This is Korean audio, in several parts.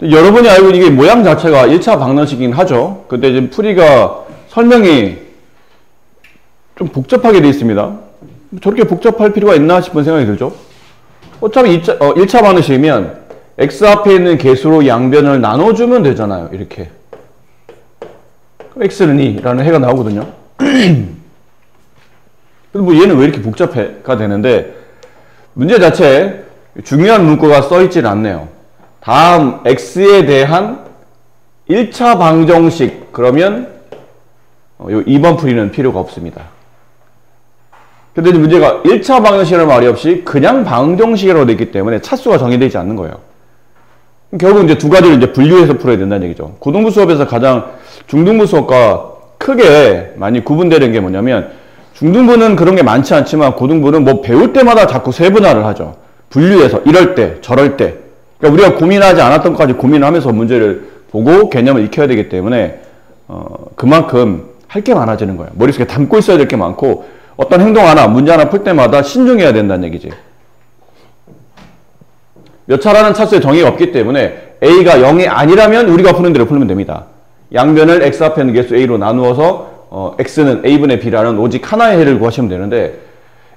여러분이 알고 있는 이게 모양 자체가 1차 방정식이긴 하죠. 근데 지금 풀이가 설명이 좀 복잡하게 되어 있습니다. 저렇게 복잡할 필요가 있나 싶은 생각이 들죠. 어차피 1차 방정식이면 x 앞에 있는 개수로 양변을 나눠주면 되잖아요. 이렇게. 그럼 x는 2라는 해가 나오거든요. 근데 뭐 얘는 왜 이렇게 복잡해가 되는데 문제 자체에 중요한 문구가 써있지는 않네요. 다음 x에 대한 1차 방정식 그러면 요 2번 풀이는 필요가 없습니다. 근데 문제가 1차 방정식이라는 말이 없이 그냥 방정식이라고 되어 있기 때문에 차수가 정의되지 않는 거예요. 결국 이제 두 가지를 이제 분류해서 풀어야 된다는 얘기죠. 고등부 수업에서 가장 중등부 수업과 크게 많이 구분되는 게 뭐냐면 중등부는 그런 게 많지 않지만 고등부는 뭐 배울 때마다 자꾸 세분화를 하죠. 분류해서 이럴 때 저럴 때 그러니까 우리가 고민하지 않았던 것까지 고민하면서 문제를 보고 개념을 익혀야 되기 때문에 그만큼 할 게 많아지는 거예요. 머릿속에 담고 있어야 될 게 많고 어떤 행동 하나, 문제 하나 풀 때마다 신중해야 된다는 얘기지. 몇 차라는 차수의 정의가 없기 때문에 A가 0이 아니라면 우리가 푸는 대로 풀면 됩니다. 양변을 x 앞에 있는 개수 A로 나누어서 X는 A분의 B라는 오직 하나의 해를 구하시면 되는데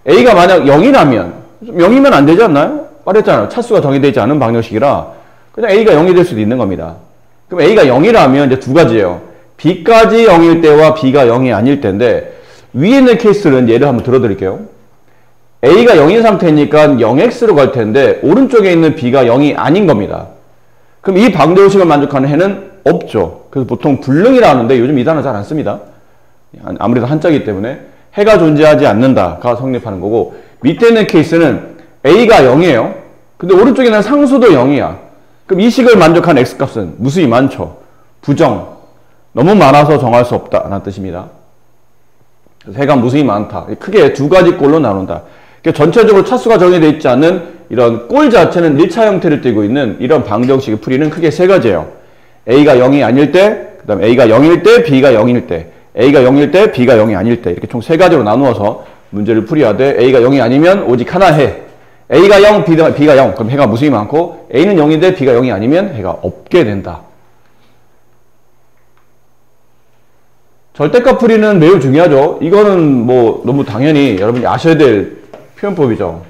A가 만약 0이라면 0이면 안 되지 않나요? 말했잖아요. 차수가 정의되지 않은 방정식이라 그냥 A가 0이 될 수도 있는 겁니다. 그럼 A가 0이라면 이제 두 가지예요. B까지 0일 때와 B가 0이 아닐 때인데 위에 있는 케이스는 예를 한번 들어드릴게요. A가 0인 상태니까 0x로 갈 텐데 오른쪽에 있는 B가 0이 아닌 겁니다. 그럼 이 방정식을 만족하는 해는 없죠. 그래서 보통 불능이라 하는데 요즘 이 단어 잘 안 씁니다. 아무래도 한자이기 때문에 해가 존재하지 않는다가 성립하는 거고 밑에 있는 케이스는 A가 0이에요. 근데 오른쪽에 있는 상수도 0이야. 그럼 이 식을 만족하는 x값은 무수히 많죠. 부정. 너무 많아서 정할 수 없다 라는 뜻입니다. 그래서 해가 무수히 많다. 크게 두 가지 꼴로 나눈다. 그러니까 전체적으로 차수가 정의되어 있지 않은 이런 꼴 자체는 1차 형태를 띠고 있는 이런 방정식의 풀이는 크게 세 가지예요. A가 0이 아닐 때, 그 다음에 A가 0일 때, B가 0일 때, A가 0일 때, B가 0이 아닐 때 이렇게 총 세 가지로 나누어서 문제를 풀이하되 A가 0이 아니면 오직 하나 해. A가 0, B가 0. 그럼 해가 무수히 많고 A는 0인데 B가 0이 아니면 해가 없게 된다. 절대값 풀이는 매우 중요하죠. 이거는 뭐 너무 당연히 여러분이 아셔야 될 표현법이죠.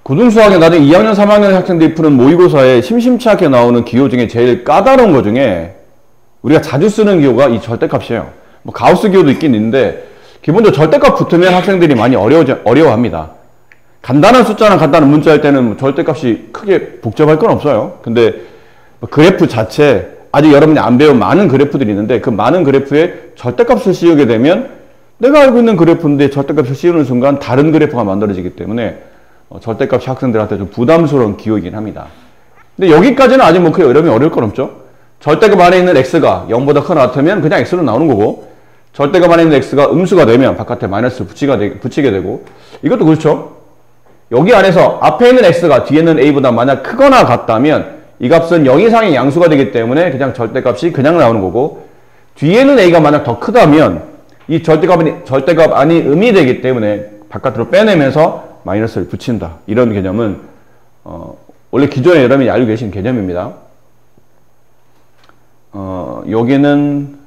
고등수학에 나중에 2학년, 3학년 학생들이 푸는 모의고사에 심심치 않게 나오는 기호 중에 제일 까다로운 것 중에 우리가 자주 쓰는 기호가 이 절대값이에요. 뭐 가우스 기호도 있긴 있는데 기본적으로 절대값 붙으면 학생들이 많이 어려워합니다. 간단한 숫자나 간단한 문자 할 때는 절대값이 크게 복잡할 건 없어요. 근데 그래프 자체 아직 여러분이 안 배운 많은 그래프들이 있는데 그 많은 그래프에 절대값을 씌우게 되면 내가 알고 있는 그래프인데 절대값을 씌우는 순간 다른 그래프가 만들어지기 때문에 절대값이 학생들한테 좀 부담스러운 기호이긴 합니다. 근데 여기까지는 아직 뭐 크게 여러분이 어려울 건 없죠. 절대값 안에 있는 x가 0보다 크거나 같으면 그냥 x로 나오는 거고 절대값 안에 있는 x가 음수가 되면 바깥에 마이너스를 붙이게 되고 이것도 그렇죠. 여기 안에서 앞에 있는 x가 뒤에 있는 a보다 만약 크거나 같다면 이 값은 0 이상의 양수가 되기 때문에 그냥 절대값이 그냥 나오는 거고 뒤에 있는 a가 만약 더 크다면 이 절대값 안이 음이 되기 때문에 바깥으로 빼내면서 마이너스를 붙인다. 이런 개념은 원래 기존에 여러분이 알고 계신 개념입니다. 여기는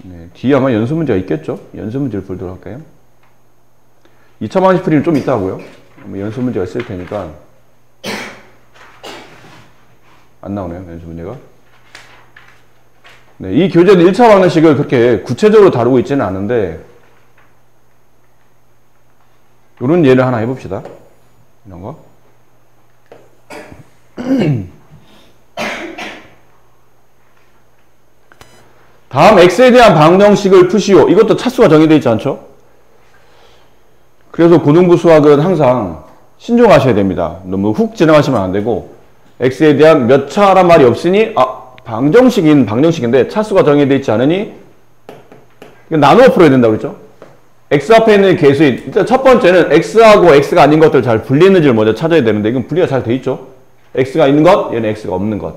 네, 뒤에 아마 연수 문제가 있겠죠? 연수 문제를 풀도록 할까요? 2차 방정식 풀이는 좀 있다 하고요. 연수 문제가 있을 테니까 안 나오네요. 연수 문제가. 네, 이 교재는 1차 방정식을 그렇게 구체적으로 다루고 있지는 않은데 이런 예를 하나 해봅시다. 이런 거. 다음 x에 대한 방정식을 푸시오. 이것도 차수가 정의되어 있지 않죠? 그래서 고등부 수학은 항상 신중하셔야 됩니다. 너무 훅 지나가시면 안 되고 x에 대한 몇 차란 말이 없으니 방정식인데 차수가 정의되어 있지 않으니 나누어 풀어야 된다고 그랬죠? x 앞에 있는 개수인 일단 첫 번째는 x하고 x가 아닌 것들 잘 분리했는지를 먼저 찾아야 되는데 이건 분리가 잘 돼 있죠? x가 있는 것, 얘는 x가 없는 것.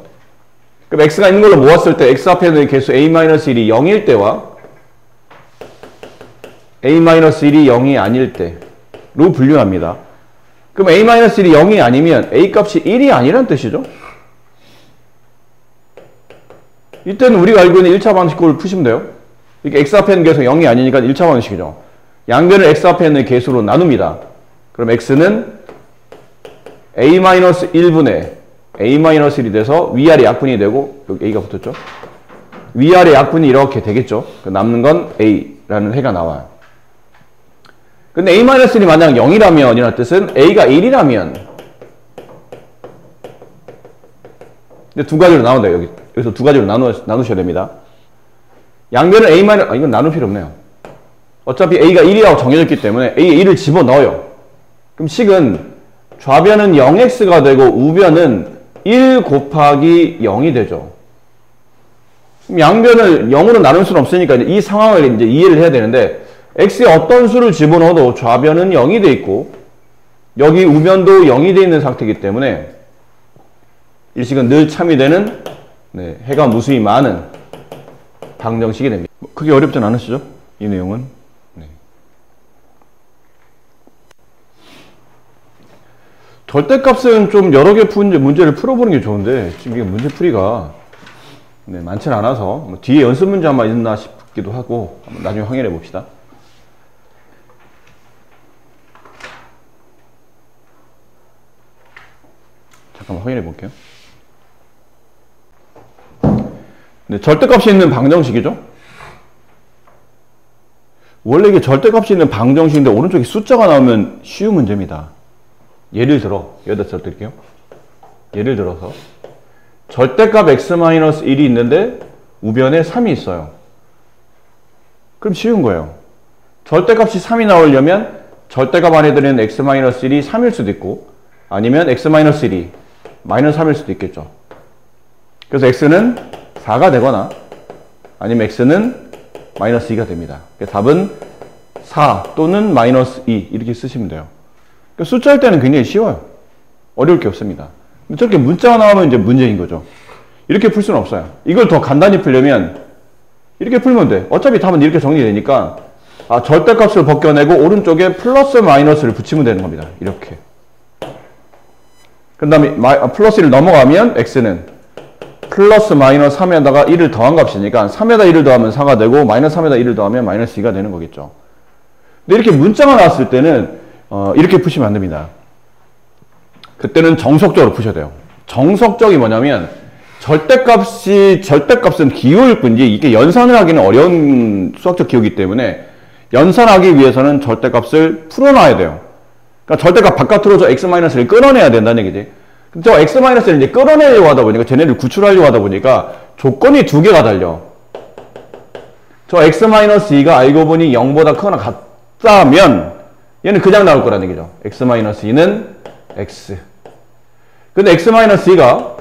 그럼 x가 있는 걸로 모았을 때 x 앞에 있는 개수 a-1이 0일 때와 a-1이 0이 아닐 때로 분류합니다. 그럼 a-1이 0이 아니면 a 값이 1이 아니란 뜻이죠. 이때는 우리가 알고 있는 1차 방식을 푸시면 돼요. 이렇게 x 앞에 있는 개수 0이 아니니까 1차 방식이죠. 양변을 x 앞에 있는 개수로 나눕니다. 그럼 x는 a-1분의 a-1이 돼서 위아래 약분이 되고, 여기 a가 붙었죠. 위아래 약분이 이렇게 되겠죠. 남는 건 a라는 해가 나와요. 근데 a-1이 만약 0이라면 이라는 뜻은 a가 1이라면, 근데 두 가지로 나눈다. 여기서 두 가지로 나누셔야 됩니다. 양변을 이건 나눌 필요 없네요. 어차피 a가 1이라고 정해졌기 때문에 a에 1을 집어넣어요. 그럼 식은 좌변은 0x가 되고 우변은 1 곱하기 0이 되죠. 그럼 양변을 0으로 나눌 수는 없으니까 이 상황을 이제 이해를 해야 되는데, x에 어떤 수를 집어넣어도 좌변은 0이 돼 있고 여기 우변도 0이 돼 있는 상태이기 때문에 이 식은 늘 참이되는 해가 무수히 많은 방정식이 됩니다. 크게 어렵진 않으시죠? 이 내용은. 절대값은 좀 여러 개 푼 문제를 풀어보는 게 좋은데 지금 이게 문제풀이가 많진 않아서 뒤에 연습 문제 아마 있나 싶기도 하고 한번 나중에 확인해 봅시다. 잠깐만 확인해 볼게요. 절대값이 있는 방정식이죠. 원래 이게 절대값이 있는 방정식인데 오른쪽에 숫자가 나오면 쉬운 문제입니다. 예를 들어, 여기다 써드릴게요. 예를 들어서 절대값 x-1이 있는데 우변에 3이 있어요. 그럼 쉬운 거예요. 절대값이 3이 나오려면 절대값 안에 들어있는 x-1이 3일 수도 있고 아니면 x-1이 마이너스 3일 수도 있겠죠. 그래서 x는 4가 되거나 아니면 x는 마이너스 2가 됩니다. 답은 4 또는 마이너스 2 이렇게 쓰시면 돼요. 숫자일 때는 굉장히 쉬워요. 어려울 게 없습니다. 근데 저렇게 문자가 나오면 이제 문제인 거죠. 이렇게 풀 수는 없어요. 이걸 더 간단히 풀려면 이렇게 풀면 돼. 어차피 답은 이렇게 정리되니까 절대값을 벗겨내고 오른쪽에 플러스 마이너스를 붙이면 되는 겁니다. 이렇게. 그 다음에 플러스 1을 넘어가면 x는 플러스 마이너스 3에다가 1을 더한 값이니까 3에다 1을 더하면 4가 되고 마이너스 3에다 1을 더하면 마이너스 2가 되는 거겠죠. 근데 이렇게 문자가 나왔을 때는 이렇게 푸시면 안 됩니다. 그때는 정석적으로 푸셔야 돼요. 정석적이 뭐냐면 절대값은 기호일 뿐이지 이게 연산을 하기는 어려운 수학적 기호이기 때문에 연산하기 위해서는 절대값을 풀어놔야 돼요. 그러니까 절대값 바깥으로 저 x-를 끌어내야 된다는 얘기지. 저 x-를 이제 끌어내려고 하다 보니까 쟤네를 구출하려고 하다 보니까 조건이 두 개가 달려. 저 x-2가 알고 보니 0보다 크거나 같다면 얘는 그냥 나올 거라는 얘기죠. x-2는 x. 근데 x-2가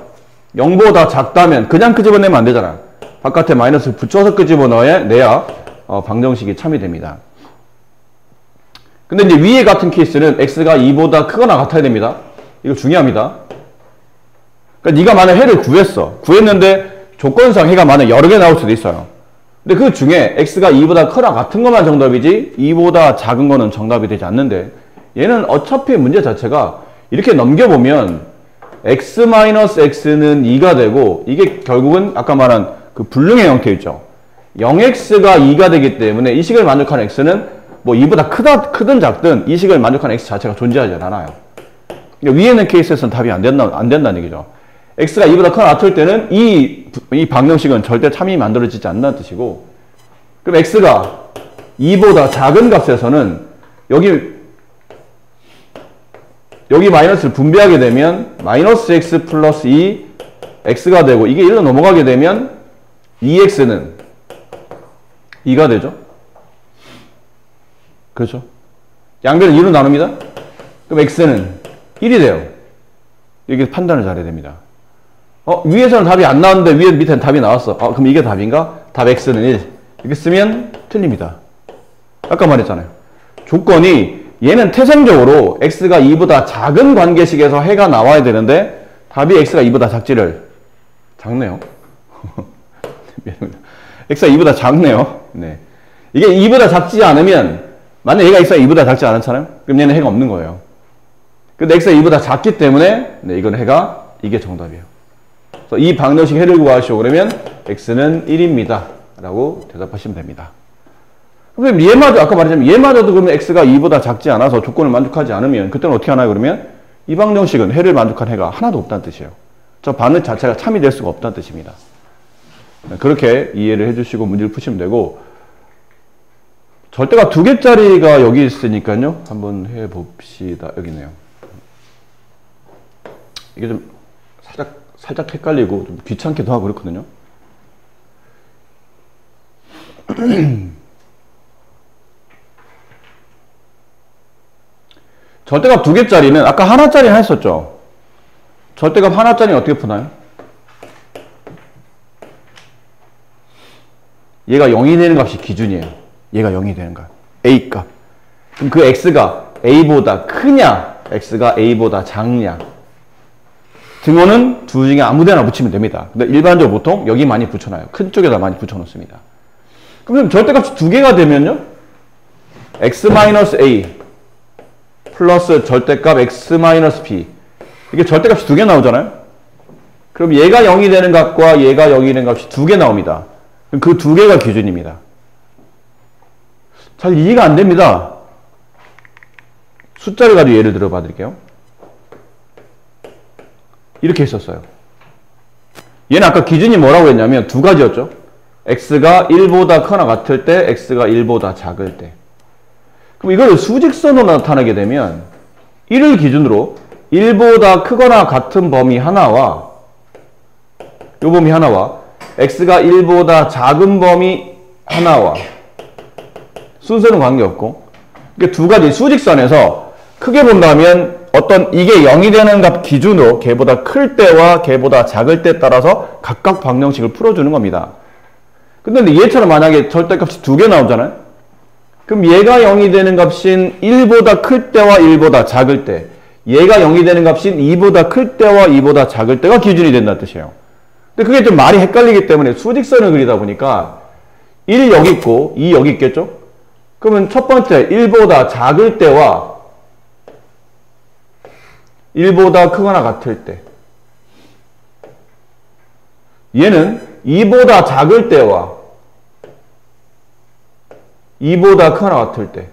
0보다 작다면 그냥 끄집어내면 안 되잖아. 바깥에 마이너스를 붙여서 끄집어내야 방정식이 참이 됩니다. 근데 이제 위에 같은 케이스는 x가 2보다 크거나 같아야 됩니다. 이거 중요합니다. 그러니까 네가 만약 해를 구했는데 조건상 해가 만약 여러 개 나올 수도 있어요. 근데 그 중에 x가 2보다 크거나 같은 것만 정답이지 2보다 작은 거는 정답이 되지 않는데 얘는 어차피 문제 자체가 이렇게 넘겨보면 x-x는 2가 되고 이게 결국은 아까 말한 그 불능의 형태 있죠. 0x가 2가 되기 때문에 이 식을 만족하는 x는 뭐 2보다 크든 작든 이 식을 만족하는 x 자체가 존재하지 않아요. 그러니까 위에 있는 케이스에서는 답이 안 된다는 얘기죠. x가 2보다 크거나 같을 때는 이 방정식은 절대 참이 만들어지지 않는다는 뜻이고, 그럼 x가 2보다 작은 값에서는 여기 마이너스를 분배하게 되면 마이너스 x 플러스 2 x가 되고 이게 1로 넘어가게 되면 2x는 2가 되죠. 그렇죠. 양변을 2로 나눕니다. 그럼 x는 1이 돼요. 이렇게 판단을 잘해야 됩니다. 위에서는 답이 안 나왔는데 위에 밑에는 답이 나왔어. 그럼 이게 답인가? 답 x는 1. 이렇게 쓰면 틀립니다. 아까 말했잖아요. 조건이 얘는 태생적으로 x가 2보다 작은 관계식에서 해가 나와야 되는데 답이 x가 2보다 작네요. x가 2보다 작네요. 네. 이게 2보다 작지 않으면 만약 얘가 x가 2보다 작지 않잖아요? 그럼 얘는 해가 없는 거예요. 근데 x가 2보다 작기 때문에 네, 이건 해가 이게 정답이에요. 그래서 이 방정식 해를 구하시오. 그러면 x는 1입니다. 라고 대답하시면 됩니다. 그럼 얘마저 아까 말했지만 얘마저도 그러면 x가 2보다 작지 않아서 조건을 만족하지 않으면 그때는 어떻게 하나요? 그러면 이 방정식은 해를 만족한 해가 하나도 없다는 뜻이에요. 저 반응 자체가 참이 될 수가 없다는 뜻입니다. 그렇게 이해를 해주시고 문제를 푸시면 되고 절대가 2개짜리가 여기 있으니까요. 한번 해봅시다. 여기 있네요. 이게 좀 살짝 헷갈리고 좀 귀찮기도 하고 그렇거든요. 절대값 2개짜리는 아까 하나짜리 했었죠. 절대값 하나짜리는 어떻게 푸나요? 얘가 0이 되는 값이 기준이에요. 얘가 0이 되는 값. A값. 그럼 그 X가 A보다 크냐, X가 A보다 작냐. 등호는 둘 중에 아무 데나 붙이면 됩니다. 근데 일반적으로 보통 여기 많이 붙여놔요. 큰 쪽에다 많이 붙여놓습니다. 그럼 절대값이 2개가 되면요. X-A 플러스 절대값 X-B. 이게 절대값이 2개 나오잖아요. 그럼 얘가 0이 되는 값과 얘가 0이 되는 값이 2개 나옵니다. 그 2개가 기준입니다. 잘 이해가 안 됩니다. 숫자를 가지고 예를 들어 봐 드릴게요. 이렇게 했었어요. 얘는 아까 기준이 뭐라고 했냐면 2가지였죠. x가 1보다 크거나 같을 때, x가 1보다 작을 때. 그럼 이걸 수직선으로 나타내게 되면 1을 기준으로 1보다 크거나 같은 범위 하나와 요 범위 하나와 x가 1보다 작은 범위 하나와 순서는 관계없고 이게 2가지 수직선에서 크게 본다면 어떤 이게 0이 되는 값 기준으로 걔보다 클 때와 걔보다 작을 때에 따라서 각각 방정식을 풀어주는 겁니다. 근데 얘처럼 만약에 절대값이 2개 나오잖아요. 그럼 얘가 0이 되는 값인 1보다 클 때와 1보다 작을 때, 얘가 0이 되는 값인 2보다 클 때와 2보다 작을 때가 기준이 된다는 뜻이에요. 근데 그게 좀 말이 헷갈리기 때문에 수직선을 그리다 보니까 1 여기 있고 2 여기 있겠죠? 그러면 첫 번째 1보다 작을 때와 1보다 크거나 같을 때, 얘는 2보다 작을 때와 2보다 크거나 같을 때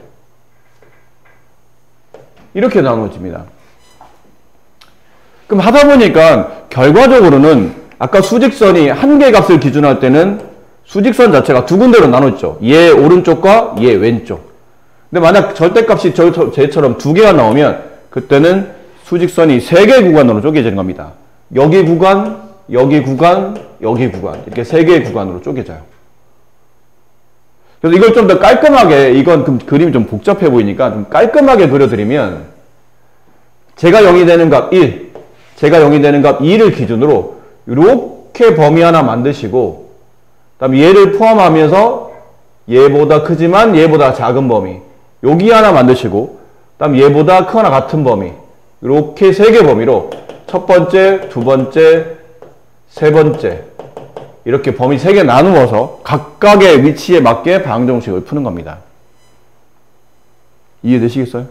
이렇게 나눠집니다. 그럼 하다 보니까 결과적으로는 아까 수직선이 한 개 값을 기준할 때는 수직선 자체가 2군데로 나눠있죠. 얘 오른쪽과 얘 왼쪽. 근데 만약 절대값이 쟤처럼 2개가 나오면 그때는 수직선이 3개의 구간으로 쪼개지는 겁니다. 여기 구간, 여기 구간, 여기 구간 이렇게 3개의 구간으로 쪼개져요. 그래서 이걸 좀 더 깔끔하게, 이건 그림이 좀 복잡해 보이니까 좀 깔끔하게 그려드리면 제가 0이 되는 값 1, 제가 0이 되는 값 2를 기준으로 이렇게 범위 하나 만드시고 그다음에 얘를 포함하면서 얘보다 크지만 얘보다 작은 범위 여기 하나 만드시고 그다음에 얘보다 크거나 같은 범위 이렇게 3개 범위로 첫 번째, 두 번째, 세 번째 이렇게 범위 3개 나누어서 각각의 위치에 맞게 방정식을 푸는 겁니다. 이해되시겠어요?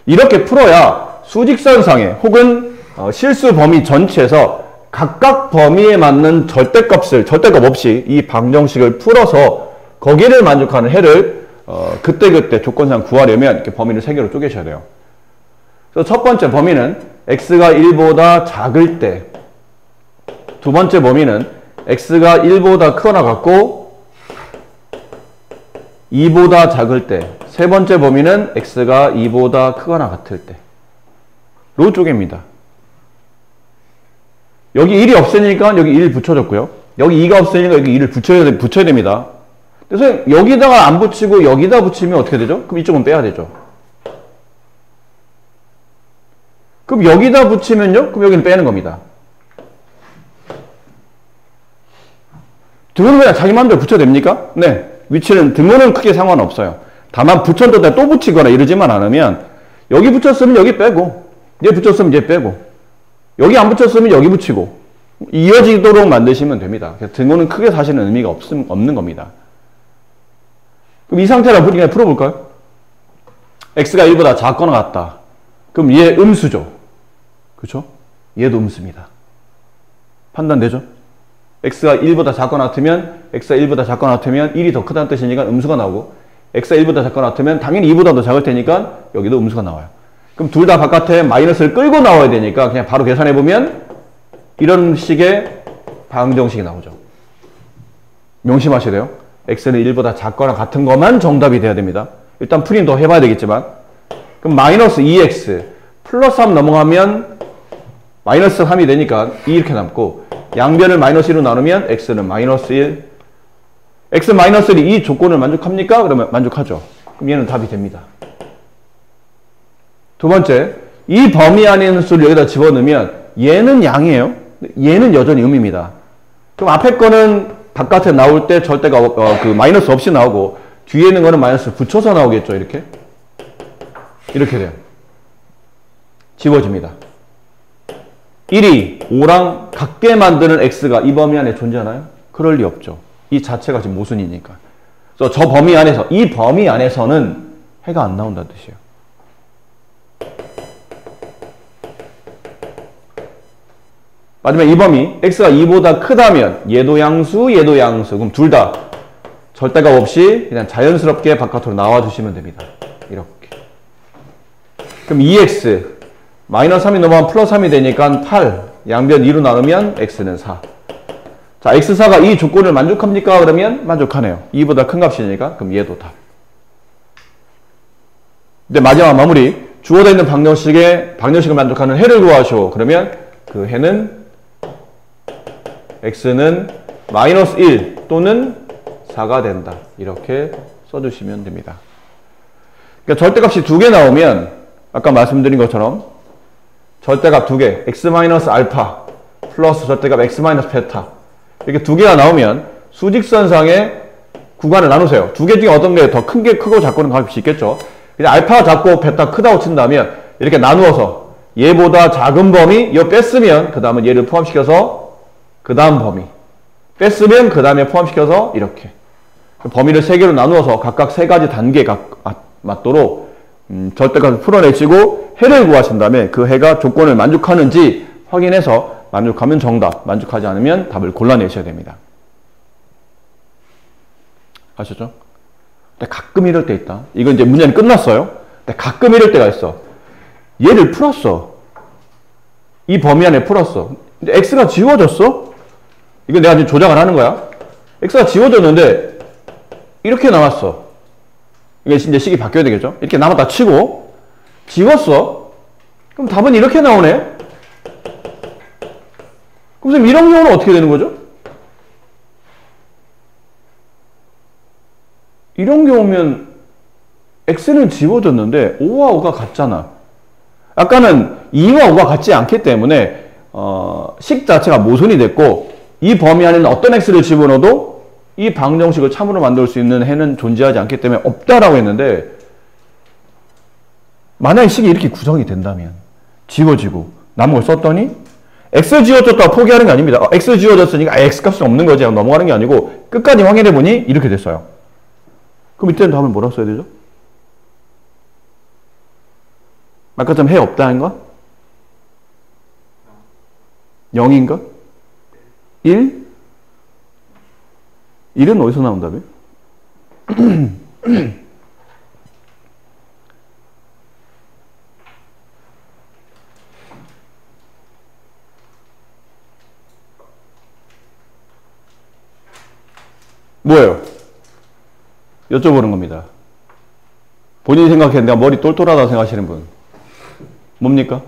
이렇게 풀어야 수직선상에 혹은 실수 범위 전체에서 각각 범위에 맞는 절대값 없이 이 방정식을 풀어서 거기를 만족하는 해를 그때그때 조건상 구하려면 이렇게 범위를 3개로 쪼개셔야 돼요. 그래서 첫 번째 범위는 x가 1보다 작을 때, 두 번째 범위는 x가 1보다 크거나 같고 2보다 작을 때, 세 번째 범위는 x가 2보다 크거나 같을 때 로 쪼개입니다. 여기 1이 없으니까 여기 1 붙여줬고요. 여기 2가 없으니까 여기 2를 붙여야 됩니다. 그래서 여기다가 안 붙이고 여기다 붙이면 어떻게 되죠? 그럼 이쪽은 빼야 되죠. 그럼 여기다 붙이면요? 그럼 여기는 빼는 겁니다. 등호는 그냥 자기 마음대로 붙여도 됩니까? 네. 위치는 등호는 크게 상관없어요. 다만 붙였는데 또 붙이거나 이러지만 않으면 여기 붙였으면 여기 빼고 얘 붙였으면 얘 빼고 여기 안 붙였으면 여기 붙이고 이어지도록 만드시면 됩니다. 등호는 크게 사실은 의미가 없는 겁니다. 그럼 이 상태를 그냥 풀어볼까요? x가 1보다 작거나 같다. 그럼 얘 음수죠. 그렇죠? 얘도 음수입니다. 판단되죠? x가 1보다 작거나 같으면 x가 1보다 작거나 같으면 1이 더 크다는 뜻이니까 음수가 나오고 x가 1보다 작거나 같으면 당연히 2보다 더 작을 테니까 여기도 음수가 나와요. 그럼 둘 다 바깥에 마이너스를 끌고 나와야 되니까 그냥 바로 계산해보면 이런 식의 방정식이 나오죠. 명심하셔야 돼요. x는 1보다 작거나 같은 것만 정답이 돼야 됩니다. 일단 풀이는 더 해봐야 되겠지만 그럼 마이너스 2x 플러스 3 넘어가면 마이너스 3이 되니까 2 이렇게 남고 양변을 마이너스 1로 나누면 x는 마이너스 1 x 마이너스 1이 이 조건을 만족합니까? 그러면 만족하죠. 그럼 얘는 답이 됩니다. 두 번째, 이 범위 안에 있는 수를 여기다 집어넣으면 얘는 양이에요. 얘는 여전히 음입니다. 그럼 앞에 거는 바깥에 나올 때 절대가 그 마이너스 없이 나오고 뒤에 있는 거는 마이너스 붙여서 나오겠죠. 이렇게 돼요. 지워집니다. 1이 5랑 같게 만드는 x가 이 범위 안에 존재하나요? 그럴 리 없죠. 이 자체가 지금 모순이니까. 그래서 저 범위 안에서, 이 범위 안에서는 해가 안 나온다는 뜻이에요. 마지막에 이 범위, x가 2보다 크다면 얘도 양수, 얘도 양수. 그럼 둘 다 절대값 없이 그냥 자연스럽게 바깥으로 나와주시면 됩니다. 이렇게. 그럼 2x 마이너스 3이 넘어가면 플러스 3이 되니까 8 양변 2로 나누면 x는 4. 자, x4가 이 조건을 만족합니까? 그러면 만족하네요. 2보다 큰 값이니까 그럼 얘도 답. 근데 마지막 마무리 주어져 있는 방정식을 만족하는 해를 구하시오. 그러면 그 해는 x는 마이너스 1 또는 4가 된다. 이렇게 써주시면 됩니다. 그러니까 절대값이 2개 나오면 아까 말씀드린 것처럼 절대값 2개 x-알파 플러스 절대값 x-베타 이렇게 2개가 나오면 수직선상의 구간을 나누세요. 2개 중에 어떤 게 더 큰 게 크고 작고는 값이 있겠죠. 그냥 알파가 작고 베타 크다고 친다면 이렇게 나누어서 얘보다 작은 범위 이거 뺐으면 그 다음은 얘를 포함시켜서 그 다음 범위 뺐으면 그 다음에 포함시켜서 이렇게 범위를 3개로 나누어서 각각 3가지 단계에 맞도록 절대값을 풀어내시고 해를 구하신 다음에 그 해가 조건을 만족하는지 확인해서 만족하면 정답, 만족하지 않으면 답을 골라내셔야 됩니다. 아셨죠? 근데 가끔 이럴 때 있다. 이건 이제 문제는 끝났어요. 근데 가끔 이럴 때가 있어. 얘를 풀었어. 이 범위 안에 풀었어. 근데 x가 지워졌어? 이거 내가 지금 조작을 하는 거야. x가 지워졌는데 이렇게 나왔어. 이게 이제 식이 바뀌어야 되겠죠? 이렇게 남았다 치고 지웠어. 그럼 답은 이렇게 나오네. 그럼 선생님 이런 경우는 어떻게 되는 거죠? 이런 경우면 x는 지워졌는데 5와 5가 같잖아. 아까는 2와 5가 같지 않기 때문에 식 자체가 모순이 됐고 이 범위 안에는 어떤 x를 집어넣어도 이 방정식을 참으로 만들 수 있는 해는 존재하지 않기 때문에 없다라고 했는데 만약에 식이 이렇게 구성이 된다면 지워지고 남은 걸 썼더니 x 지워졌다고 포기하는 게 아닙니다. x 지워졌으니까 x값은 없는 거지 넘어가는 게 아니고 끝까지 확인해보니 이렇게 됐어요. 그럼 이때는 답을 뭐라고 써야 되죠? 아까처럼 해 없다는 거? 0인가? 1? 1은 어디서 나온다며? 뭐예요? 여쭤보는 겁니다. 본인이 생각해 내가 머리 똘똘하다고 생각하시는 분 뭡니까?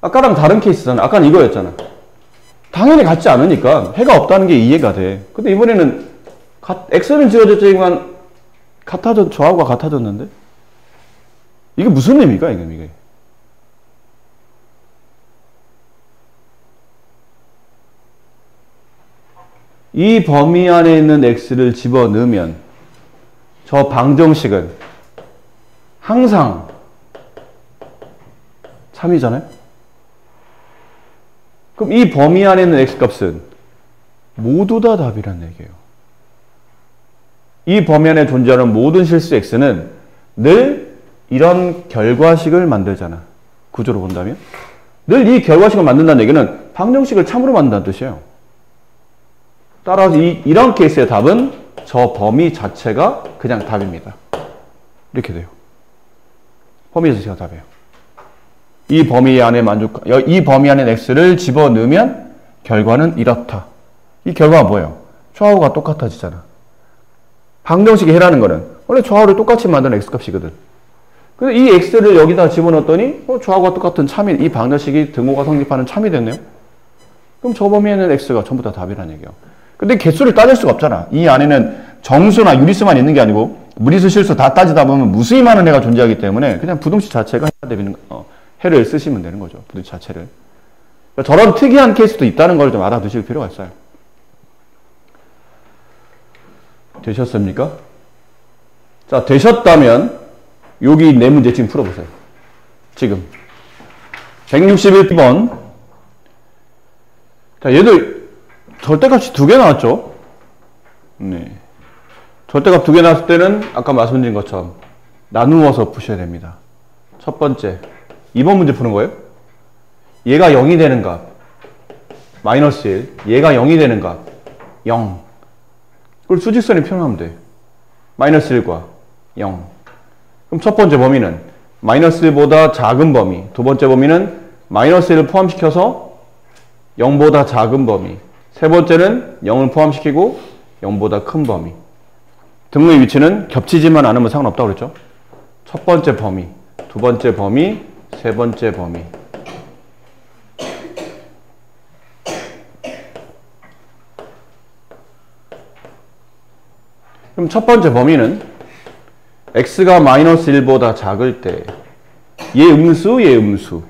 아까랑 다른 케이스잖아. 아까는 이거였잖아. 당연히 같지 않으니까 해가 없다는 게 이해가 돼. 근데 이번에는 x는 지워졌지만 저하고가 같아졌는데? 이게 무슨 의미가 이게? 이 범위 안에 있는 x를 집어넣으면 저 방정식은 항상 참이잖아요? 그럼 이 범위 안에 있는 x값은 모두 다 답이란 얘기예요. 이 범위 안에 존재하는 모든 실수 x는 늘 이런 결과식을 만들잖아. 구조로 본다면. 늘 이 결과식을 만든다는 얘기는 방정식을 참으로 만든다는 뜻이에요. 따라서 이런 케이스의 답은 저 범위 자체가 그냥 답입니다. 이렇게 돼요. 범위 자체가 답이에요. 이 범위 안에 이 범위 안에 x를 집어넣으면 결과는 이렇다. 이 결과가 뭐예요? 좌우가 똑같아지잖아. 방정식이 해라는 거는 원래 좌우를 똑같이 만드는 x값이거든. 근데 이 x를 여기다 집어넣었더니 좌우가 똑같은 참이, 이 방정식이 등호가 성립하는 참이 됐네요. 그럼 저 범위에는 x가 전부 다 답이라는 얘기예요. 근데 개수를 따질 수가 없잖아. 이 안에는 정수나 유리수만 있는 게 아니고 무리수, 실수 다 따지다 보면 무수히 많은 해가 존재하기 때문에 그냥 부등식 자체가 해를 쓰시면 되는 거죠. 부등식 자체를. 그러니까 저런 특이한 케이스도 있다는 걸 좀 알아두실 필요가 있어요. 되셨습니까? 자, 되셨다면 여기 네 문제 지금 풀어보세요. 지금 161번. 자, 얘들 절대값이 2개 나왔죠? 네. 절대값 2개 나왔을 때는 아까 말씀드린 것처럼 나누어서 푸셔야 됩니다. 첫 번째, 2번 문제 푸는 거예요. 얘가 0이 되는 값 마이너스 1, 얘가 0이 되는 값 0. 그걸 수직선에 표현하면 돼. 마이너스 1과 0. 그럼 첫 번째 범위는 마이너스 1보다 작은 범위, 두 번째 범위는 마이너스 1을 포함시켜서 0보다 작은 범위, 세 번째는 0을 포함시키고 0보다 큰 범위. 등호의 위치는 겹치지만 않으면 상관없다고 그랬죠? 첫 번째 범위, 두 번째 범위, 세 번째 범위. 그럼 첫 번째 범위는 x가 마이너스 1보다 작을 때 얘 음수, 얘 음수.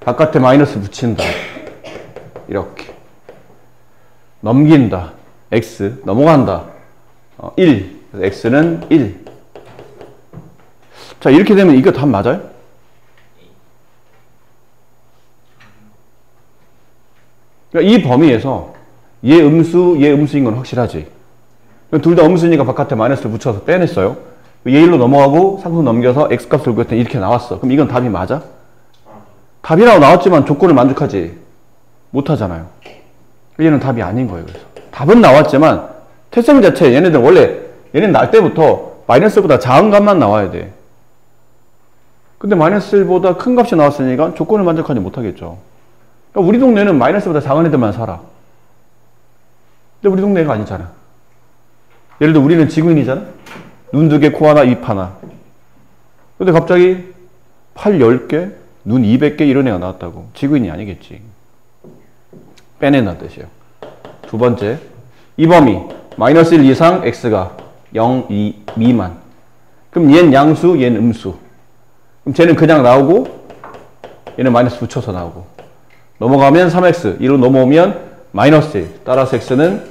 바깥에 마이너스 붙인다. 이렇게. 넘긴다. x. 넘어간다. 1. 그래서 x는 1. 자, 이렇게 되면 이거 답 맞아요? 그러니까 이 범위에서 얘 음수, 얘 음수인 건 확실하지. 둘 다 음수니까 바깥에 마이너스를 붙여서 빼냈어요. 얘 1로 넘어가고 상수 넘겨서 x값을 구했더니 이렇게 나왔어. 그럼 이건 답이 맞아? 답이라고 나왔지만 조건을 만족하지 못하잖아요. 얘는 답이 아닌 거예요. 그래서 답은 나왔지만 태생 자체 얘네들 원래 얘는 날 때부터 마이너스보다 작은 값만 나와야 돼. 근데 마이너스 1보다 큰 값이 나왔으니까 조건을 만족하지 못하겠죠. 그러니까 우리 동네는 마이너스보다 작은 애들만 살아. 근데 우리 동네가 아니잖아. 예를 들어 우리는 지구인이잖아. 눈 2개, 코 하나, 입 하나. 근데 갑자기 팔 10개, 눈 200개 이런 애가 나왔다고. 지구인이 아니겠지. 빼낸다는 뜻이에요. 두 번째, 이 범위 마이너스 1 이상 x가 0, 2 미만. 그럼 얘는 양수, 얘는 음수. 그럼 쟤는 그냥 나오고 얘는 마이너스 붙여서 나오고. 넘어가면 3x, 1로 넘어오면 마이너스 1. 따라서 x는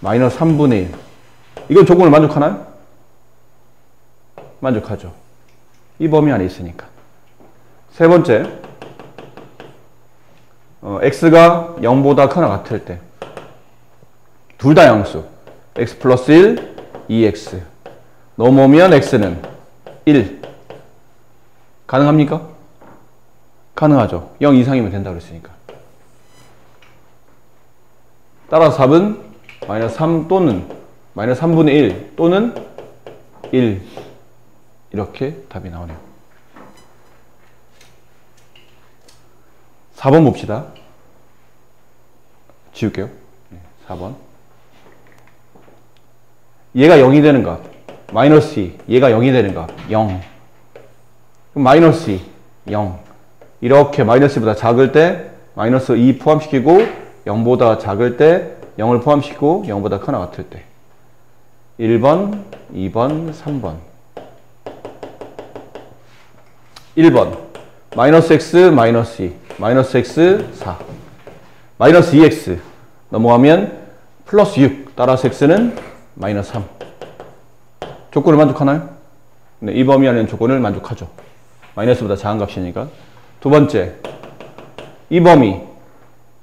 마이너스 3분의 1. 이건 조건을 만족하나요? 만족하죠. 이 범위 안에 있으니까. 세 번째, x가 0보다 크나 같을 때 둘 다 양수 x 플러스 1, 2x 넘어오면 x는 1. 가능합니까? 가능하죠. 0 이상이면 된다고 그랬으니까. 따라서 답은 마이너스 3 또는 마이너스 3분의 1 또는 1. 이렇게 답이 나오네요. 4번 봅시다. 지울게요. 4번. 얘가 0이 되는 값. 마이너스 2. 얘가 0이 되는 값. 0. 그럼 마이너스 2. 0. 이렇게 마이너스보다 작을 때 마이너스 2 포함시키고 0보다 작을 때 0을 포함시키고 0보다 크나 같을 때. 1번, 2번, 3번. 1번. 마이너스 x, 마이너스 2. 마이너스 x, 4. 마이너스 2x. 넘어가면 플러스 6. 따라서 x는 마이너스 3. 조건을 만족하나요? 네, 이 범위 안에는 조건을 만족하죠. 마이너스보다 작은 값이니까. 두 번째. 이 범위.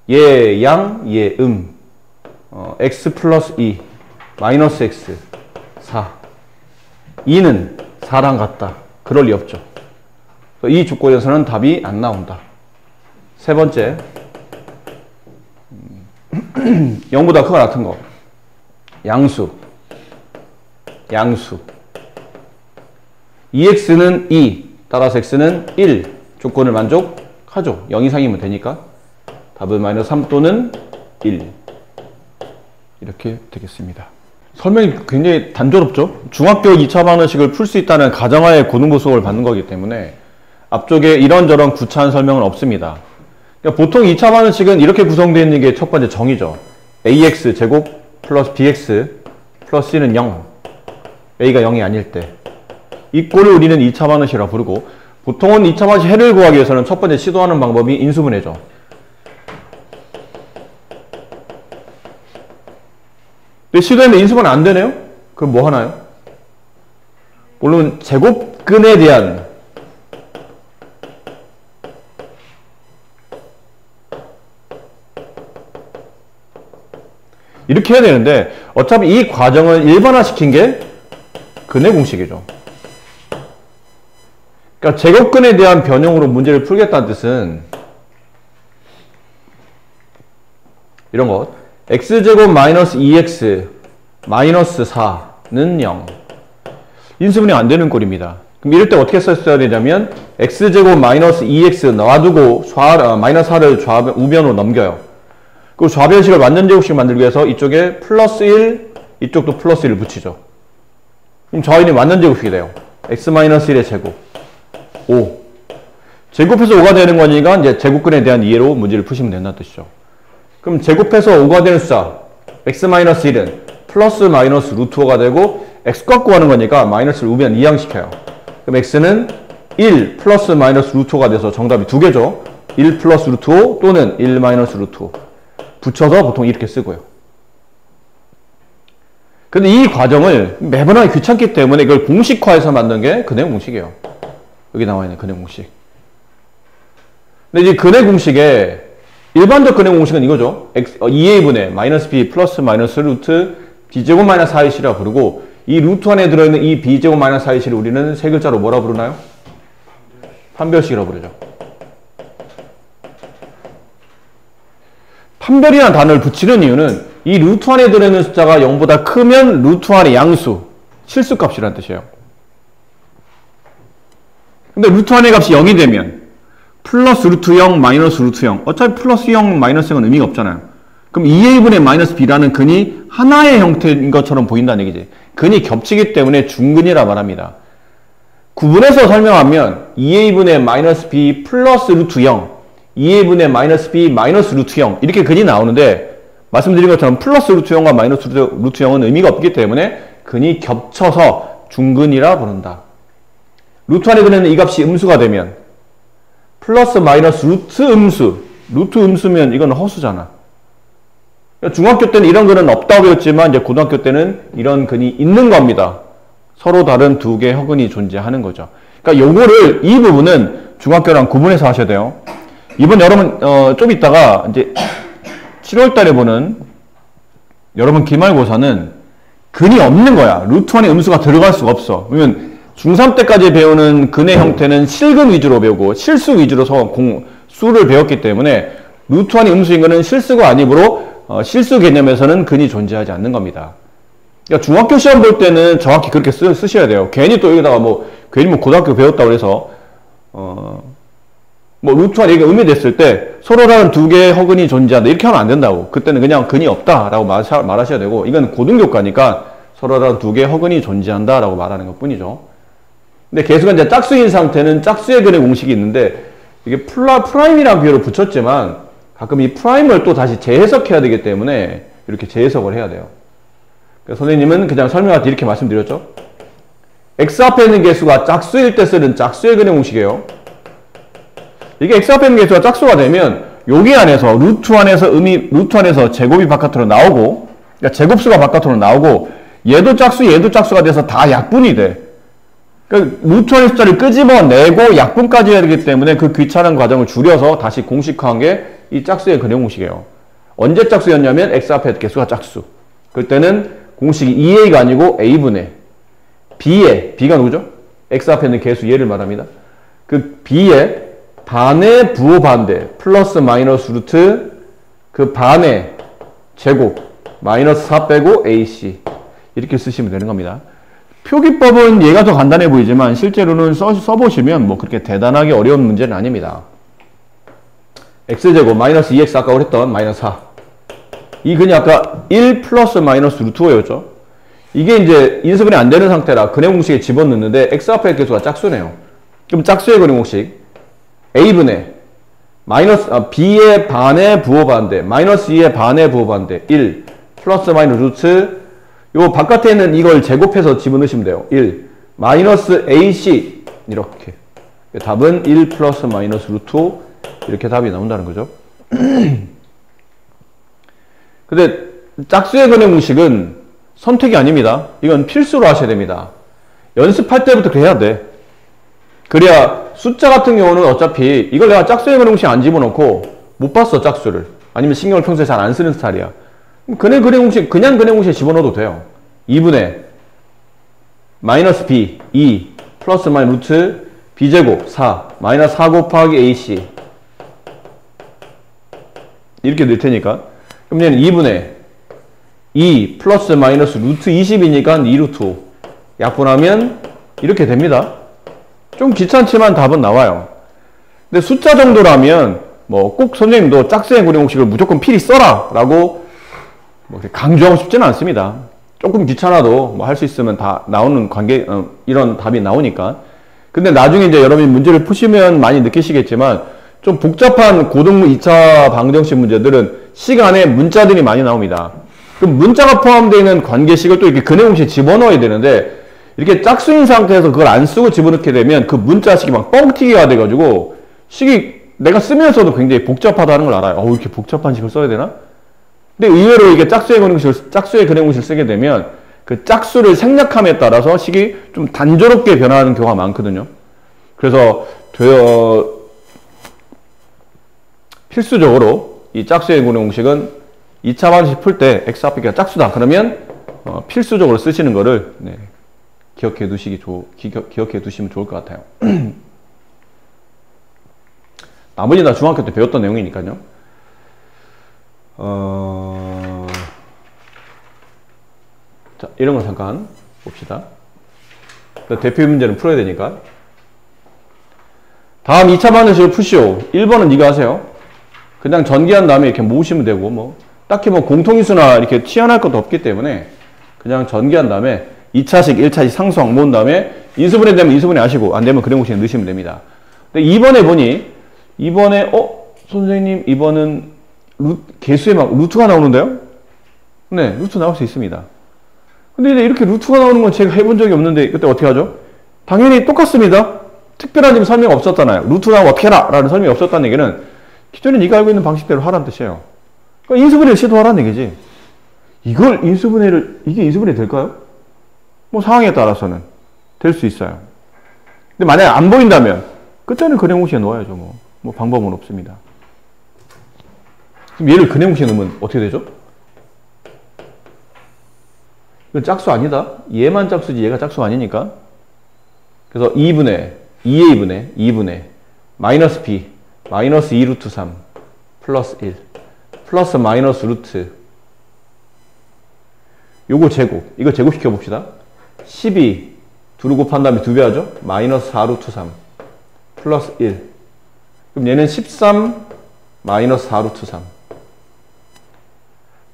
얘 양, 얘 x 플러스 2. 마이너스 x, 4. 2는 4랑 같다. 그럴 리 없죠. 이 조건에서는 답이 안 나온다. 세 번째, 0보다 크거나 같은 거. 양수. 2x는 2, 따라서 x는 1 조건을 만족하죠. 0 이상이면 되니까. 답은 마이너스 3 또는 1. 이렇게 되겠습니다. 설명이 굉장히 단조롭죠. 중학교 2차 방정식을 풀 수 있다는 가정하에 고등부 수업을 받는 거기 때문에 앞쪽에 이런저런 구차한 설명은 없습니다. 그러니까 보통 2차 방정식은 이렇게 구성되어 있는 게 첫 번째 정의죠. ax 제곱 플러스 bx 플러스 c는 0. a가 0이 아닐 때. 이 꼴을 우리는 2차 방정식이라고 부르고, 보통은 2차 방정식 해를 구하기 위해서는 첫 번째 시도하는 방법이 인수분해죠. 근데 시도했는데 인수분해 안 되네요? 그럼 뭐 하나요? 물론 제곱근에 대한 이렇게 해야 되는데 어차피 이 과정을 일반화시킨 게 근의 공식이죠. 그러니까 제곱근에 대한 변형으로 문제를 풀겠다는 뜻은 이런 것. x제곱 마이너스 2x 마이너스 4는 0. 인수분해 안 되는 꼴입니다. 그럼 이럴 때 어떻게 썼어야 되냐면 x제곱 마이너스 2x 놔두고 마이너스 4를 우변으로 넘겨요. 그리고 좌변식을 완전 제곱식 만들기 위해서 이쪽에 플러스 1, 이쪽도 플러스 1을 붙이죠. 그럼 좌변이 완전 제곱식이 돼요. x 마이너스 1의 제곱 5. 제곱해서 5가 되는 거니까 이제 제곱근에 대한 이해로 문제를 푸시면 된다는 뜻이죠. 그럼 제곱해서 5가 되는 숫자 x 마이너스 1은 플러스 마이너스 루트 5가 되고 x 갖고 하는 거니까 마이너스를 우변 이항시켜요. 그럼 x는 1 플러스 마이너스 루트 5가 돼서 정답이 두 개죠. 1 플러스 루트 5 또는 1 마이너스 루트 5 붙여서 보통 이렇게 쓰고요. 근데 이 과정을 매번 하기 귀찮기 때문에 이걸 공식화해서 만든 게 근의 공식이에요. 여기 나와 있는 근의 공식. 근데 이제 근의 공식에 일반적 근의 공식은 이거죠. 2a분의 마이너스 b 플러스 마이너스 루트 b제곱 마이너스 4ac라고 부르고, 이 루트 안에 들어있는 이 b제곱 마이너스 4ac를 우리는 세 글자로 뭐라 부르나요? 판별식이라고 부르죠. 판별이라는 단어를 붙이는 이유는 이 루트 안에 들어있는 숫자가 0보다 크면 루트 안의 양수, 실수값이라는 뜻이에요. 근데 루트 안의 값이 0이 되면 플러스 루트 0, 마이너스 루트 0. 어차피 플러스 0, 마이너스 0은 의미가 없잖아요. 그럼 2a분의 마이너스 b라는 근이 하나의 형태인 것처럼 보인다는 얘기지. 근이 겹치기 때문에 중근이라 말합니다. 구분해서 설명하면 2a분의 마이너스 b 플러스 루트 0, 2a분의 마이너스 b 마이너스 루트 0 이렇게 근이 나오는데, 말씀드린 것처럼 플러스 루트 0과 마이너스 루트 0은 의미가 없기 때문에 근이 겹쳐서 중근이라 부른다. 루트 안에 들어있는 이 값이 음수가 되면 플러스 마이너스 루트 음수면 이건 허수잖아. 중학교 때는 이런 근은 없다고 배웠지만 이제 고등학교 때는 이런 근이 있는 겁니다. 서로 다른 두 개의 허근이 존재하는 거죠. 그러니까 요거를, 이 부분은 중학교랑 구분해서 하셔야 돼요. 이번 여러분 좀 이따가 이제 7월 달에 보는 여러분 기말고사는 근이 없는 거야. 루트 안에 음수가 들어갈 수가 없어. 그러면 중3 때까지 배우는 근의 형태는 실근 위주로 배우고 실수 위주로 수를 배웠기 때문에 루트 안이 음수인 거는 실수가 아니므로 실수 개념에서는 근이 존재하지 않는 겁니다. 그러니까 중학교 시험 볼 때는 정확히 그렇게 쓰셔야 돼요. 괜히 또 여기다가 괜히 고등학교 배웠다고 해서 루트 안에 의미됐을 때 서로 다른 두 개의 허근이 존재한다 이렇게 하면 안 된다고. 그때는 그냥 근이 없다라고 말하셔야 되고, 이건 고등교과니까 서로 다른 두 개의 허근이 존재한다라고 말하는 것 뿐이죠. 근데 계속은 이제 짝수인 상태는 짝수의 근의 공식이 있는데, 이게 프라임이라는 비율을 붙였지만 가끔 이 프라임을 또 다시 재해석해야 되기 때문에 이렇게 재해석을 해야 돼요. 그래서 선생님은 그냥 설명할 때 이렇게 말씀드렸죠. x 앞에 있는 개수가 짝수일 때 쓰는 짝수의 근의 공식이에요. 이게 x 앞에 있는 개수가 짝수가 되면 여기 안에서 루트 안에서 제곱이 바깥으로 나오고, 그러니까 제곱수가 바깥으로 나오고, 얘도 짝수가 돼서 다 약분이 돼. 그러니까 루트 안의 숫자를 끄집어내고 약분까지 해야 되기 때문에 그 귀찮은 과정을 줄여서 다시 공식화한 게 이 짝수의 근의 공식이에요. 언제 짝수였냐면 x 앞에 개수가 짝수. 그때는 공식이 2a가 아니고 a분의 b가 누구죠? x 앞에 있는 개수 얘를 말합니다. 그 b의 반의 부호 반대 플러스 마이너스 루트 그 반의 제곱 마이너스 4 빼고 ac 이렇게 쓰시면 되는 겁니다. 표기법은 얘가 더 간단해 보이지만 실제로는 써보시면 뭐 그렇게 대단하게 어려운 문제는 아닙니다. x제곱 마이너스 2x 아까 그랬던 마이너스 4 이 근이 아까 1 플러스 마이너스 루트 5였죠. 이게 이제 인수분해 안 되는 상태라 근해 공식에 집어넣는데 x 앞에 개수가 짝수네요. 그럼 짝수의 근해 공식 a분의 마이너스 b의 반의 부호 반대 마이너스 2의 반의 부호 반대 1 플러스 마이너스 루트 요 바깥에 있는 이걸 제곱해서 집어넣으시면 돼요. 1 마이너스 ac 이렇게 답은 1 플러스 마이너스 루트 5 이렇게 답이 나온다는 거죠. 근데 짝수의 근해 공식은 선택이 아닙니다. 이건 필수로 하셔야 됩니다. 연습할 때부터 그렇게 해야 돼. 그래야 숫자 같은 경우는 어차피 이걸 내가 짝수의 근해 공식 안 집어넣고 못 봤어 짝수를. 아니면 신경을 평소에 잘 안 쓰는 스타일이야. 근해 공식 그냥 근해 공식에 집어넣어도 돼요. 2분의 마이너스 b 2 플러스 마이너스 루트 b제곱 4 마이너스 4 곱하기 ac 이렇게 될 테니까 그럼 얘는 2분의 2 플러스 마이너스 루트 20이니까 2 루트 5 약분하면 이렇게 됩니다. 좀 귀찮지만 답은 나와요. 근데 숫자 정도라면 뭐 꼭 선생님도 짝수의 근해 공식을 무조건 필히 써라 라고 뭐 강조하고 싶지는 않습니다. 조금 귀찮아도 뭐 할 수 있으면 다 나오는 이런 답이 나오니까. 근데 나중에 이제 여러분이 문제를 푸시면 많이 느끼시겠지만 좀 복잡한 고등부 2차 방정식 문제들은 시간에 문자들이 많이 나옵니다. 그럼 문자가 포함되어 있는 관계식을 또 이렇게 근해 공식에 집어넣어야 되는데 이렇게 짝수인 상태에서 그걸 안 쓰고 집어넣게 되면 그 문자식이 막 뻥튀기가 돼가지고 식이 내가 쓰면서도 굉장히 복잡하다는 걸 알아요. 이렇게 복잡한 식을 써야 되나? 근데 의외로 이게 짝수의 근해 공식을 쓰게 되면 그 짝수를 생략함에 따라서 식이 좀 단조롭게 변화하는 경우가 많거든요. 그래서 필수적으로 이 짝수의 근해 공식은 2차 방정식 풀 때 x 앞에 짝수다. 그러면 필수적으로 쓰시는 거를 기억해 두시면 좋을 것 같아요. 나머지 다 중학교 때 배웠던 내용이니까요. 자, 이런 걸 잠깐 봅시다. 대표 문제는 풀어야 되니까. 다음 2차 방정식을 푸시오. 1번은 네가 하세요. 그냥 전개한 다음에 이렇게 모으시면 되고, 뭐, 딱히 뭐 공통인수나 이렇게 치환할 것도 없기 때문에 그냥 전개한 다음에 2차식, 1차식 상수항 모은 다음에 인수분해 되면 인수분해 하시고, 안 되면 근해 공식에 넣으시면 됩니다. 근데 2번에 보니, 2번에, 선생님, 2번은 개수에 막 루트가 나오는데요? 네, 루트 나올 수 있습니다. 근데 이렇게 루트가 나오는 건 제가 해본 적이 없는데 그때 어떻게 하죠? 당연히 똑같습니다. 특별한 설명 없었잖아요. 루트 나오면 어떻게 해라! 라는 설명이 없었다는 얘기는 기존에 네가 알고 있는 방식대로 하라는 뜻이에요. 그러니까 인수분해를 시도하라는 얘기지. 이게 인수분해 될까요? 뭐 상황에 따라서는 될 수 있어요. 근데 만약에 안 보인다면 그때는 근해 공식에 넣어야죠. 뭐 방법은 없습니다. 그럼 얘를 근해 공식에 넣으면 어떻게 되죠? 이건 짝수 아니다. 얘만 짝수지 얘가 짝수가 아니니까. 그래서 2분의 마이너스 b 마이너스 2 루트 3 플러스 1 플러스 마이너스 루트 요거 제곱 이거 제곱시켜 봅시다. 12 2를 곱한 다음에 2배 하죠. 마이너스 4 루트 3 플러스 1 그럼 얘는 13 마이너스 4 루트 3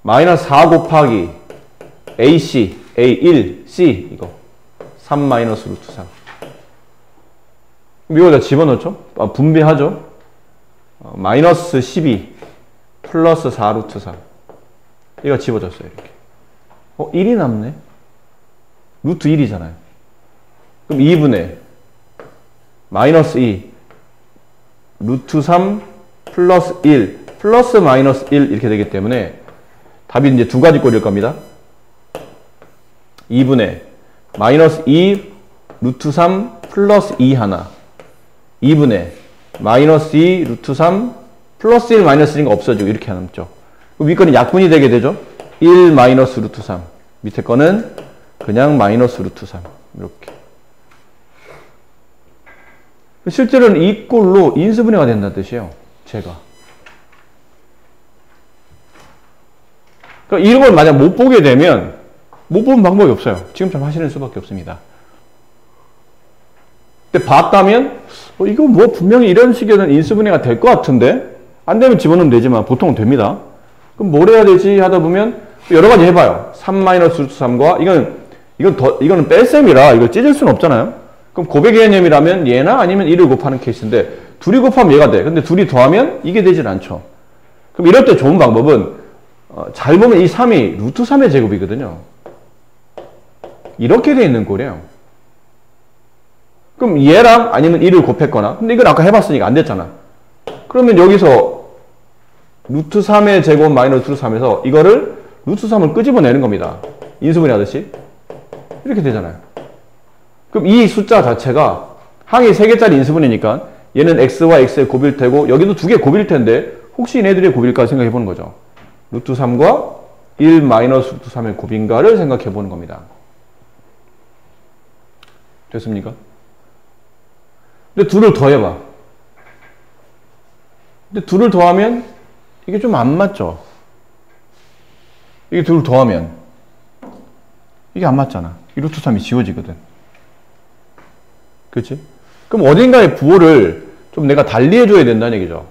마이너스 4 곱하기 AC A1 C 이거 3 마이너스 루트 3 그럼 이거 다 집어넣죠. 분배하죠. 마이너스 12 플러스 4 루트 3 이거 집어줬어요. 이렇게 1이 남네. 루트 1이잖아요. 그럼 2분의 마이너스 2 루트 3 플러스 1 플러스 마이너스 1 이렇게 되기 때문에 답이 이제 두 가지 꼴일 겁니다. 2분의 마이너스 2 루트 3 플러스 2 하나 2분의 마이너스 2 루트 3 플러스 1 마이너스 1인 거 없어지고 이렇게 남죠. 위 거는 약분이 되게 되죠. 1 마이너스 루트 3 밑에 거는 그냥 마이너스 루트 3 이렇게. 실제로는 이 꼴로 인수분해가 된다는 뜻이에요. 제가. 그러니까 이런 걸 만약 못 보게 되면 못 보는 방법이 없어요. 지금처럼 하시는 수밖에 없습니다. 근데 봤다면 이거 뭐 분명히 이런 식의 인수분해가 될 것 같은데 안 되면 집어넣으면 되지만 보통은 됩니다. 그럼 뭘 해야 되지 하다 보면 여러 가지 해봐요. 3-√3과 이거는 뺄셈이라 이걸 찢을 수는 없잖아요. 그럼 곱의 개념이라면 얘나 아니면 1을 곱하는 케이스인데 둘이 곱하면 얘가 돼. 근데 둘이 더하면 이게 되질 않죠. 그럼 이럴 때 좋은 방법은 잘 보면 이 3이 루트 3의 제곱이거든요. 이렇게 돼 있는 꼴이에요. 그럼 얘랑 아니면 1을 곱했거나 근데 이건 아까 해봤으니까 안 됐잖아. 그러면 여기서 루트 3의 제곱 마이너스 루트 3에서 이거를 루트 3을 끄집어내는 겁니다. 인수분해 하듯이. 이렇게 되잖아요. 그럼 이 숫자 자체가 항이 3개짜리 인수분해니까 얘는 x와 x의 곱일 테고 여기도 2개 곱일 텐데 혹시 얘네들의 곱일까 생각해 보는 거죠. 루트 3과 1 마이너스 루트 3의 곱인가를 생각해 보는 겁니다. 됐습니까? 근데 둘을 더해봐. 근데 둘을 더하면 이게 좀 안 맞죠? 이게 둘을 더하면 이게 안 맞잖아. 이 루트 3이 지워지거든. 그렇지? 그럼 어딘가에 부호를 좀 내가 달리 해줘야 된다는 얘기죠.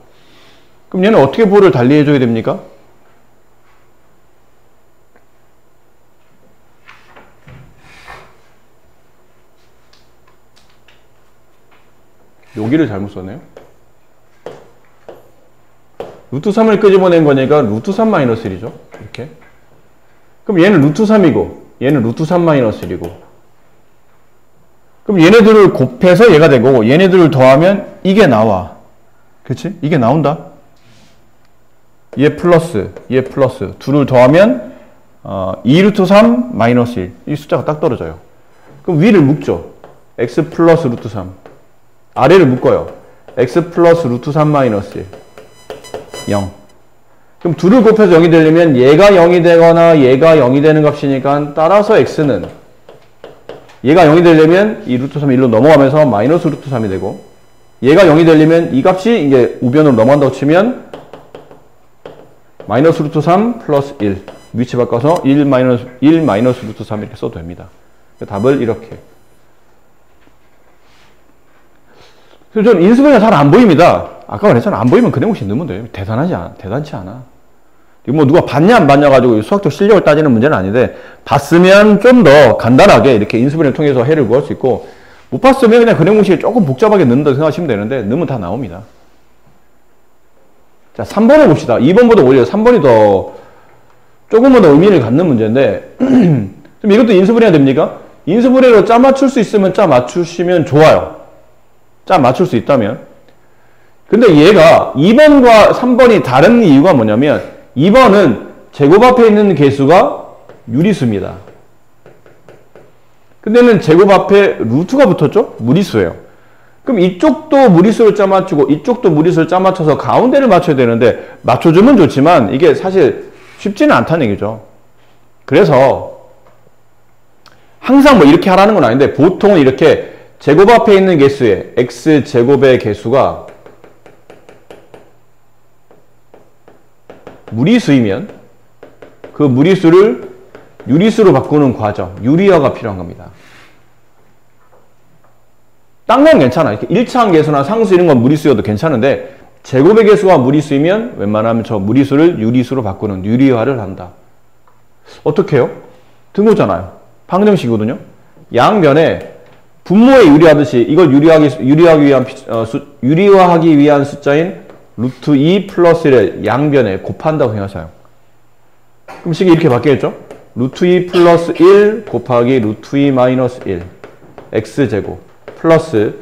그럼 얘는 어떻게 부호를 달리 해줘야 됩니까? 여기를 잘못 썼네요. 루트 3을 끄집어낸 거니까 루트 3 마이너스 1이죠. 이렇게. 그럼 얘는 루트 3이고 얘는 루트 3 마이너스 1이고 그럼 얘네들을 곱해서 얘가 되고 얘네들을 더하면 이게 나와. 그치? 이게 나온다. 얘 플러스 둘을 더하면 2루트 3 마이너스 1. 이 숫자가 딱 떨어져요. 그럼 위를 묶죠. x 플러스 루트 3. 아래를 묶어요. x 플러스 루트 3 마이너스 1. 0. 그럼 둘을 곱해서 0이 되려면 얘가 0이 되거나 얘가 0이 되는 값이니까 따라서 x는 얘가 0이 되려면 이 루트 3이 1로 넘어가면서 마이너스 루트 3이 되고 얘가 0이 되려면 이 값이 이게 우변으로 넘어간다고 치면 마이너스 루트 3 플러스 1 위치 바꿔서 1 마이너스 루트 3 이렇게 써도 됩니다. 답을 이렇게. 그래서 저는 인수분해가 잘 안 보입니다. 아까 그랬잖아. 안 보이면 그냥 혹시 넣으면 돼요. 대단치 않아. 이거 뭐 누가 봤냐 안 봤냐 가지고 수학적 실력을 따지는 문제는 아닌데 봤으면 좀 더 간단하게 이렇게 인수분해를 통해서 해를 구할 수 있고 못 봤으면 그냥 근행 공식을 조금 복잡하게 넣는다 생각하시면 되는데 넣으면 다 나옵니다. 자, 3번을 봅시다. 2번보다 오히려 3번이 더 조금은 더 의미를 갖는 문제인데 그럼 이것도 인수분해가 됩니까? 인수분해로 짜 맞출 수 있으면 짜 맞추시면 좋아요. 짜 맞출 수 있다면. 근데 얘가 2번과 3번이 다른 이유가 뭐냐면 2번은 제곱 앞에 있는 개수가 유리수입니다. 근데는 제곱 앞에 루트가 붙었죠? 무리수예요. 그럼 이쪽도 무리수를 짜 맞추고 이쪽도 무리수를 짜 맞춰서 가운데를 맞춰야 되는데 맞춰주면 좋지만 이게 사실 쉽지는 않다는 얘기죠. 그래서 항상 뭐 이렇게 하라는 건 아닌데 보통은 이렇게 제곱 앞에 있는 개수의 x제곱의 개수가 무리수이면 그 무리수를 유리수로 바꾸는 과정, 유리화가 필요한 겁니다. 딴 건 괜찮아. 이렇게 1차항 개수나 상수 이런 건 무리수여도 괜찮은데 제곱의 개수가 무리수이면 웬만하면 저 무리수를 유리수로 바꾸는 유리화를 한다. 어떻게 해요? 등호잖아요. 방정식이거든요. 양변에 분모에 유리하듯이 이걸 유리화하기 위한 숫자인 루트 2 플러스 1을 양변에 곱한다고 생각하세요. 그럼 식이 이렇게 바뀌겠죠? 루트 2 플러스 1 곱하기 루트 2 마이너스 1 x제곱 플러스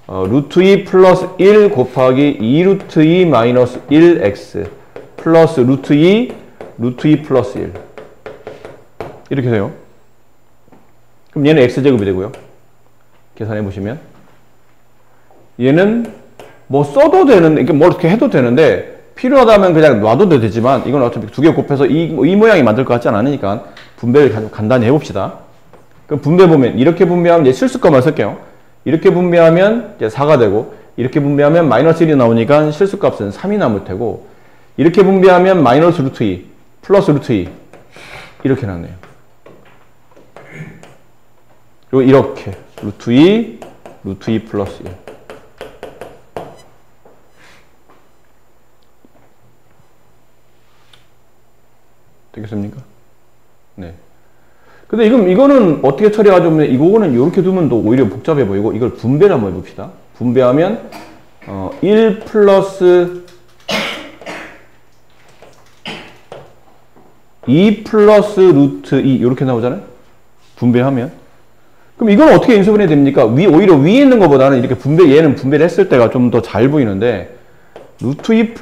루트 2 플러스 1 곱하기 2 루트 2 마이너스 1x 플러스 루트 2 플러스 1 이렇게 돼요. 그럼 얘는 x제곱이 되고요. 계산해 보시면 얘는 뭐 써도 되는 이게 뭐 이렇게 해도 되는데 필요하다면 그냥 놔둬도 되지만 이건 어차피 두 개 곱해서 이 모양이 만들 것 같지 않으니까 분배를 간단히 해봅시다. 그럼 분배 보면 이렇게 분배하면 이제 실수값만 쓸게요. 이렇게 분배하면 이제 4가 되고 이렇게 분배하면 마이너스 1이 나오니까 실수값은 3이 남을 테고 이렇게 분배하면 마이너스 루트 2 플러스 루트 2 이렇게 나왔네요. 그리고 이렇게 루트 2 플러스 1 되겠습니까? 네. 근데 이거는 어떻게 처리하죠? 이거는 이렇게 두면 또 오히려 복잡해 보이고 이걸 분배를 한번 해봅시다. 분배하면 1 플러스 2 플러스 루트 2 이렇게 나오잖아요. 분배하면 그럼 이건 어떻게 인수분해 됩니까? 오히려 위에 있는 것보다는 이렇게 얘는 분배를 했을 때가 좀 더 잘 보이는데 루트 2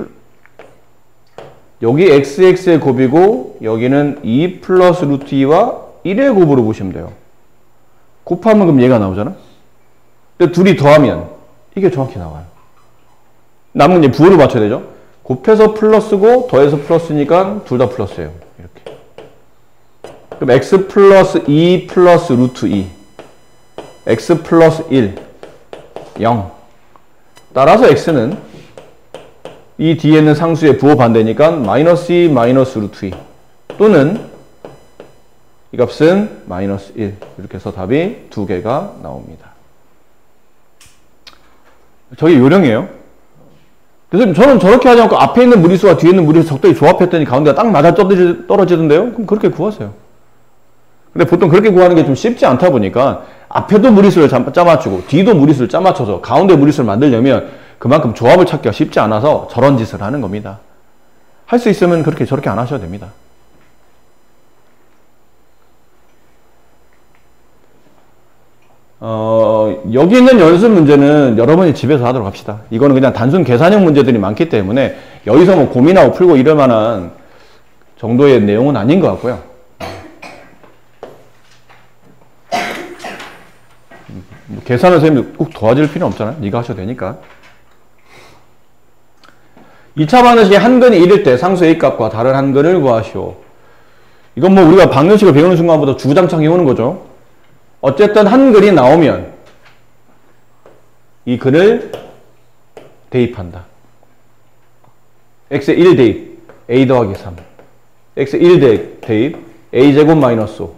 여기 xx의 곱이고 여기는 2 플러스 루트 2와 1의 곱으로 보시면 돼요. 곱하면 그럼 얘가 나오잖아. 근데 둘이 더하면 이게 정확히 나와요. 남은 이제 부호를 맞춰야 되죠. 곱해서 플러스고 더해서 플러스니까 둘 다 플러스예요. 이렇게. 그럼 x 플러스 2 플러스 루트 2 x 플러스 1 0 따라서 x는 이 뒤에 있는 상수의 부호 반대니까 마이너스 2 마이너스 루트 2 또는 이 값은 마이너스 1 이렇게 해서 답이 두 개가 나옵니다. 저게 요령이에요. 그래서 저는 저렇게 하지 않고 앞에 있는 무리수와 뒤에 있는 무리수 적당히 조합했더니 가운데가 딱 맞아 떨어지던데요? 그럼 그렇게 구하세요. 근데 보통 그렇게 구하는 게 좀 쉽지 않다 보니까 앞에도 무리수를 짜맞추고 뒤도 무리수를 짜맞춰서 가운데 무리수를 만들려면 그만큼 조합을 찾기가 쉽지 않아서 저런 짓을 하는 겁니다. 할 수 있으면 저렇게 안 하셔도 됩니다. 여기 있는 연습 문제는 여러분이 집에서 하도록 합시다. 이거는 그냥 단순 계산형 문제들이 많기 때문에 여기서 뭐 고민하고 풀고 이럴 만한 정도의 내용은 아닌 것 같고요. 계산을 선생님이 꼭 도와줄 필요는 없잖아요. 네가 하셔도 되니까. 2차 방정식의 한근이 1일 때 상수 A값과 다른 한근을 구하시오. 이건 뭐 우리가 방정식을 배우는 순간부터 주구장창 해오는 거죠. 어쨌든 한근이 나오면 이 근을 대입한다. x의 1 대입 a 더하기 3 x의 1 대입 a제곱 마이너스 5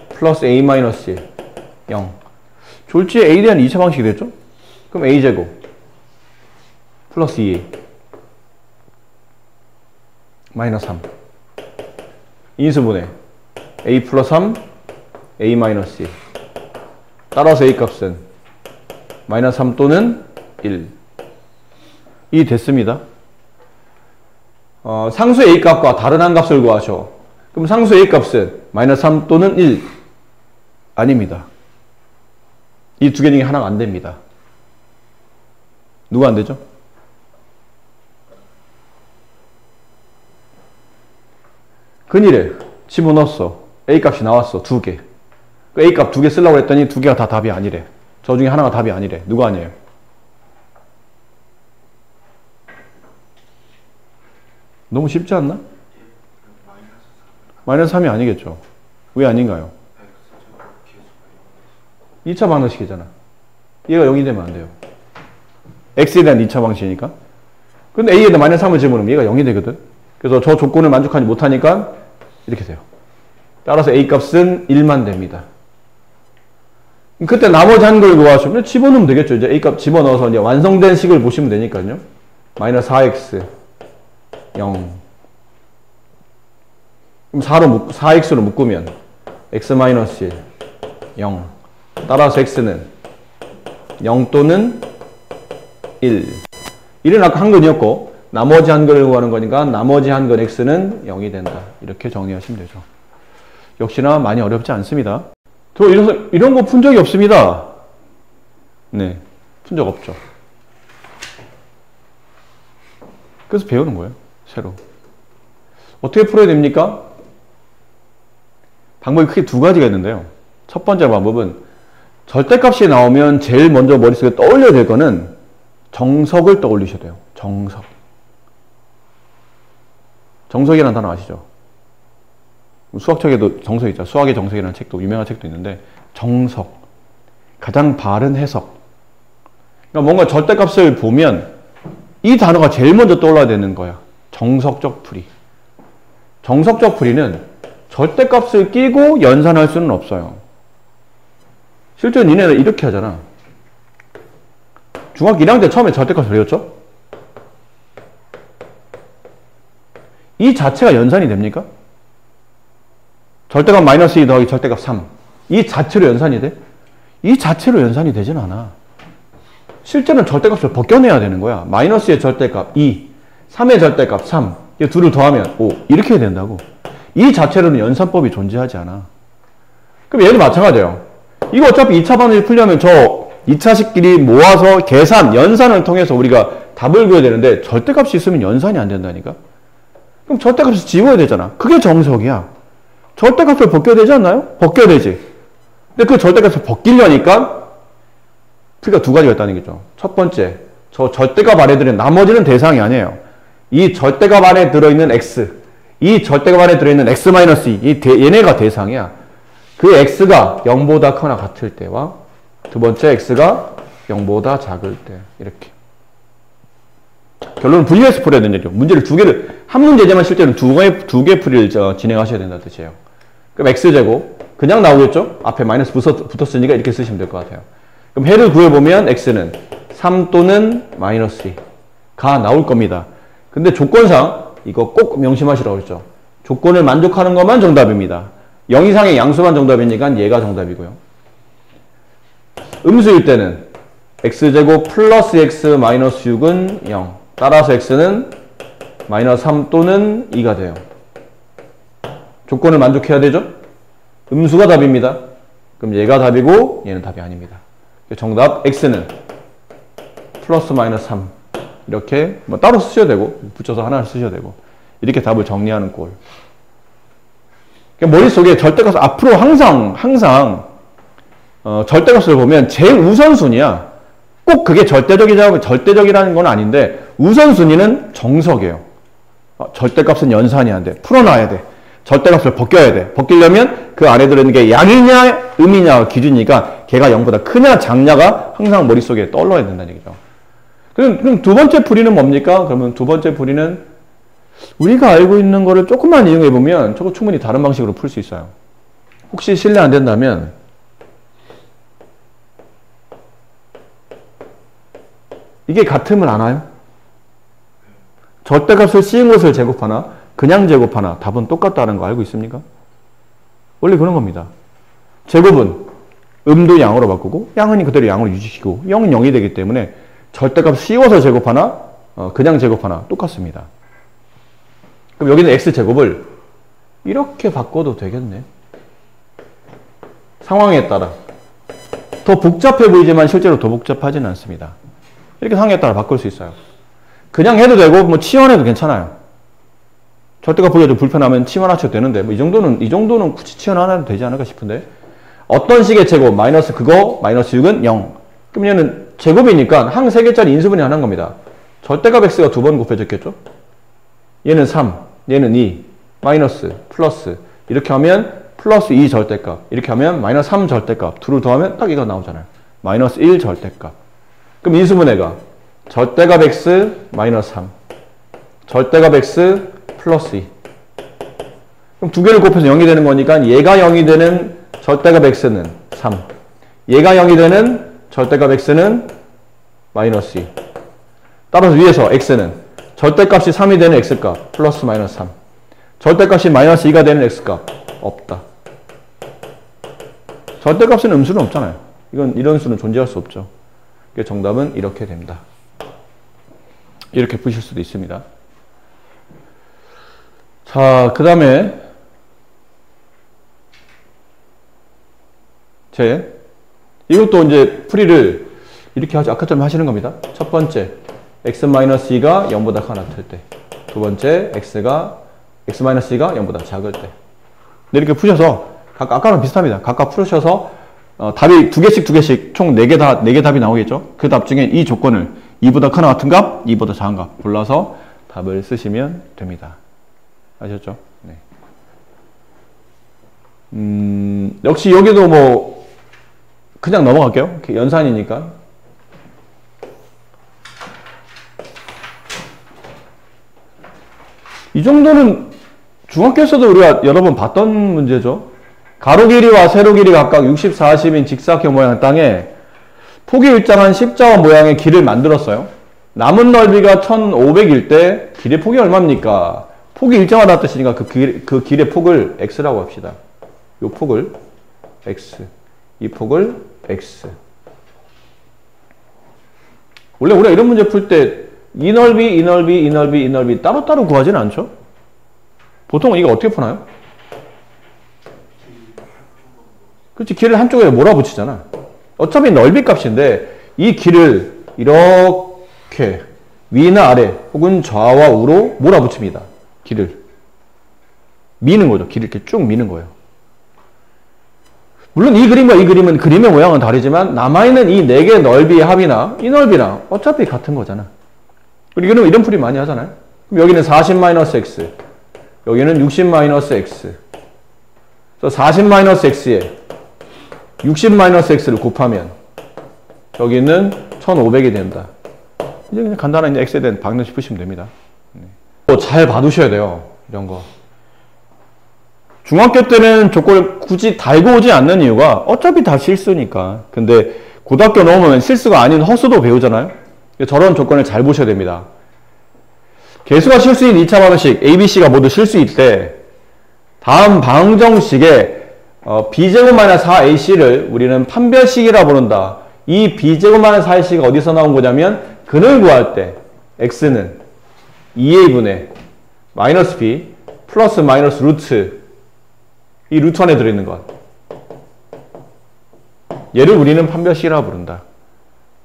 플러스 a 마이너스 1 0 졸지에 a에 대한 2차 방식이 됐죠? 그럼 a제곱 플러스 2a 마이너스 3 인수분해 a 플러스 3 a 마이너스 1 따라서 a 값은 마이너스 3 또는 1 이 됐습니다. 상수 a 값과 다른 한 값을 구하셔. 그럼 상수 a 값은 마이너스 3 또는 1 아닙니다. 이 두 개 중에 하나가 안 됩니다. 누가 안 되죠? 근일에 집어넣었어. a 값이 나왔어. 두 개. a 값 두 개 쓰려고 했더니 두 개가 다 답이 아니래. 저 중에 하나가 답이 아니래. 누가 아니에요? 너무 쉽지 않나? 마이너스 3이 아니겠죠. 왜 아닌가요? 2차 방정식이잖아. 얘가 0이 되면 안 돼요. x에 대한 2차 방식이니까. 근데 a에다 마이너스 3을 집어넣으면 얘가 0이 되거든. 그래서 저 조건을 만족하지 못하니까 이렇게 돼요. 따라서 a 값은 1만 됩니다. 그때 나머지 한 걸 구하시면 집어넣으면 되겠죠. 이제 a 값 집어넣어서 이제 완성된 식을 보시면 되니까요. 마이너스 4x 0 그럼 4x로 묶으면 x 마이너스 1 0 따라서 x는 0 또는 1 1은 아까 한근이었고 나머지 한근을 구하는 거니까 나머지 한근 x는 0이 된다. 이렇게 정리하시면 되죠. 역시나 많이 어렵지 않습니다. 저 이런 거 푼 적이 없습니다. 네, 푼 적 없죠. 그래서 배우는 거예요. 새로. 어떻게 풀어야 됩니까? 방법이 크게 두 가지가 있는데요. 첫 번째 방법은 절대값이 나오면 제일 먼저 머릿속에 떠올려야 될 거는 정석을 떠올리셔야 돼요. 정석. 정석이라는 단어 아시죠? 수학책에도 정석 있죠. 수학의 정석이라는 책도 유명한 책도 있는데 정석, 가장 바른 해석. 그러니까 뭔가 절대값을 보면 이 단어가 제일 먼저 떠올라야 되는 거야. 정석적 풀이. 정석적 풀이는 절대값을 끼고 연산할 수는 없어요. 실제로 니네는 이렇게 하잖아. 중학교 1학년 때 처음에 절대값을 배웠죠? 이 자체가 연산이 됩니까? 절대값 마이너스 2 더하기 절대값 3. 이 자체로 연산이 돼? 이 자체로 연산이 되진 않아. 실제로는 절대값을 벗겨내야 되는 거야. 마이너스의 절대값 2, 3의 절대값 3. 이 둘을 더하면 5. 이렇게 해야 된다고. 이 자체로는 연산법이 존재하지 않아. 그럼 얘도 마찬가지예요. 이거 어차피 2차 방정식 풀려면 저 2차식끼리 모아서 계산, 연산을 통해서 우리가 답을 구해야 되는데 절대값이 있으면 연산이 안 된다니까? 그럼 절대값을 지워야 되잖아. 그게 정석이야. 절대값을 벗겨야 되지 않나요? 벗겨야 되지. 근데 그 절대값을 벗기려니까 풀이가 두 가지가 있다는 거죠. 첫 번째, 저 절대값 안에 들어있는 나머지는 대상이 아니에요. 이 절대값 안에 들어있는 x, 이 절대값 안에 들어있는 x-2, 얘네가 대상이야. 그 x가 0보다 크거나 같을 때와 두 번째 x가 0보다 작을 때 이렇게. 결론은 분리해서 풀어야 된다죠. 문제를 두 개를, 한 문제지만 실제로는 두 개 풀이를 진행하셔야 된다는 뜻이에요. 그럼 x제곱, 그냥 나오겠죠? 앞에 마이너스 붙었으니까 이렇게 쓰시면 될 것 같아요. 그럼 해를 구해보면 x는 3 또는 마이너스 2가 나올 겁니다. 근데 조건상 이거 꼭 명심하시라고 했죠. 조건을 만족하는 것만 정답입니다. 0 이상의 양수만 정답이니까 얘가 정답이고요. 음수일 때는 x제곱 플러스 x 마이너스 6은 0. 따라서 x는 마이너스 3 또는 2가 돼요. 조건을 만족해야 되죠? 음수가 답입니다. 그럼 얘가 답이고 얘는 답이 아닙니다. 정답 x는 플러스 마이너스 3. 이렇게 뭐 따로 쓰셔도 되고 붙여서 하나를 쓰셔도 되고 이렇게 답을 정리하는 꼴. 그러니까 머릿속에 절대값 앞으로 항상 절대값을 보면 제일 우선순위야. 꼭 그게 절대적이라는 건 아닌데 우선순위는 정석이에요. 절대값은 연산이 안 돼. 풀어놔야 돼. 절대값을 벗겨야 돼. 벗기려면 그 안에 들어있는 게 양이냐 음이냐 기준이니까 걔가 0보다 크냐 작냐가 항상 머릿속에 떠올라야 된다는 얘기죠. 그럼 두 번째 풀이는 뭡니까? 그러면 두 번째 풀이는 우리가 알고 있는 거를 조금만 이용해 보면 저거 충분히 다른 방식으로 풀 수 있어요. 혹시 실례 안 된다면 이게 같음을 안 와요? 절대값을 씌운 것을 제곱하나 그냥 제곱하나 답은 똑같다는 거 알고 있습니까? 원래 그런 겁니다. 제곱은 음도 양으로 바꾸고 양은 그대로 양으로 유지시키고 0은 0이 되기 때문에 절대값 씌워서 제곱하나 그냥 제곱하나 똑같습니다. 그럼 여기는 x제곱을 이렇게 바꿔도 되겠네. 상황에 따라. 더 복잡해 보이지만 실제로 더 복잡하지는 않습니다. 이렇게 상황에 따라 바꿀 수 있어요. 그냥 해도 되고 뭐 치환해도 괜찮아요. 절대값 보기가 좀 불편하면 치환하셔도 되는데 뭐 이 정도는 굳이 치환 안 해도 되지 않을까 싶은데 어떤 식의 제곱 마이너스 그거 마이너스 6은 0. 그럼 얘는 제곱이니까 항 3개짜리 인수분해 하는 겁니다. 절대값 x가 2번 곱해졌겠죠? 얘는 3, 얘는 2, 마이너스, 플러스 이렇게 하면 플러스 2 절대값 이렇게 하면 마이너스 3 절대값 둘을 더하면 딱 이거 나오잖아요. 마이너스 1 절대값. 그럼 인수분해가 절대값 x 마이너스 3 절대값 x 플러스 2 그럼 두 개를 곱해서 0이 되는 거니까 얘가 0이 되는 절대값 x는 3 얘가 0이 되는 절대값 x는 마이너스 2 따라서 위에서 x는 절대값이 3이 되는 x값 플러스 마이너스 3 절대값이 마이너스 2가 되는 x값 없다. 절대값은 음수는 없잖아요. 이런 수는 존재할 수 없죠. 그래서 정답은 이렇게 됩니다. 이렇게 푸실 수도 있습니다. 자, 그 다음에 이것도 이제 풀이를 이렇게 아까처럼 하시는 겁니다. 첫 번째, x-2가 0보다 크거나 같을 때. 두 번째, x-2가 0보다 작을 때. 이렇게 푸셔서, 아까랑 비슷합니다. 각각 푸셔서, 답이 두 개씩, 총 4개 답이 나오겠죠? 그 답 중에 이 조건을 2보다 크거나 같은 값, 2보다 작은 값 골라서 답을 쓰시면 됩니다. 아셨죠? 네. 역시 여기도 뭐, 그냥 넘어갈게요. 연산이니까. 이 정도는 중학교에서도 우리가 여러 번 봤던 문제죠. 가로 길이와 세로 길이 각각 60, 40인 직사각형 모양의 땅에 폭이 일정한 십자와 모양의 길을 만들었어요. 남은 넓이가 1500일 때 길의 폭이 얼마입니까? 폭이 일정하다는 뜻이니까 그 길의 폭을 x라고 합시다. 이 폭을 x, 이 폭을 x. 원래 우리가 이런 문제 풀 때 이 넓이, 이 넓이, 이 넓이, 이 넓이 따로따로 구하지는 않죠? 보통은 이거 어떻게 푸나요? 그렇지, 길을 한쪽에 몰아붙이잖아. 어차피 넓이 값인데 이 길을 이렇게 위나 아래 혹은 좌와 우로 몰아붙입니다. 길을 미는 거죠. 길을 이렇게 쭉 미는 거예요. 물론 이 그림과 이 그림은 그림의 모양은 다르지만 남아있는 이 4개의 넓이의 합이나 이 넓이랑 어차피 같은 거잖아. 그리고 이런 풀이 많이 하잖아요. 그럼 여기는 40-x, 여기는 60-x. 그래서 40-x에 60-x를 곱하면 여기는 1500이 된다. 이제 그냥 간단한 x에 대한 방정식 푸시면 됩니다. 잘 봐두셔야 돼요. 이런 거. 중학교 때는 조건을 굳이 달고 오지 않는 이유가 어차피 다 실수니까. 근데 고등학교 넘으면 실수가 아닌 허수도 배우잖아요. 저런 조건을 잘 보셔야 됩니다. 개수가 실수인 2차 방정식 A, B, C가 모두 실수일 때 다음 방정식에 b제곱-4ac를 우리는 판별식이라 부른다. 이 b제곱-4ac가 어디서 나온 거냐면 근을 구할 때 x는 2a분의 마이너스 b 플러스 마이너스 루트, 이 루트 안에 들어있는 것. 얘를 우리는 판별식이라 부른다.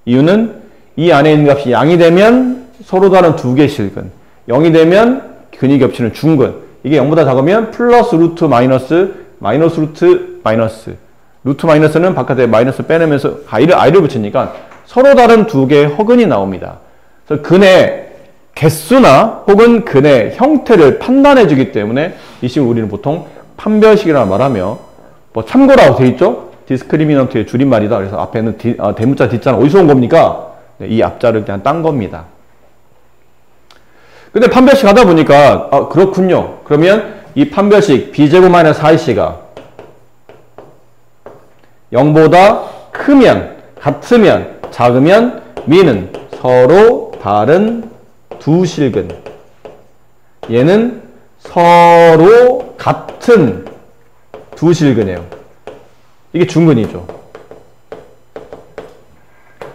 이유는 이 안에 있는 값이 양이 되면 서로 다른 두 개의 실근, 0이 되면 근이 겹치는 중근, 이게 0보다 작으면 플러스 루트 마이너스 마이너스 루트 마이너스, 루트 마이너스는 바깥에 마이너스 빼내면서 i를 붙이니까 서로 다른 두 개의 허근이 나옵니다. 그래서 근의 개수나 혹은 근의 형태를 판단해 주기 때문에 이 식을 우리는 보통 판별식이라고 말하며, 뭐 참고라고 돼 있죠? 디스크리미넌트의 줄임말이다. 그래서 앞에는 대문자 뒷자는 어디서 온 겁니까? 네, 이 앞자를 그냥 딴 겁니다. 근데 판별식 하다 보니까 그렇군요. 그러면 이 판별식 b제곱-4ac가 0보다 크면, 같으면, 작으면 미는 서로 다른 두 실근, 얘는 서로 같은 두 실근이에요. 이게 중근이죠.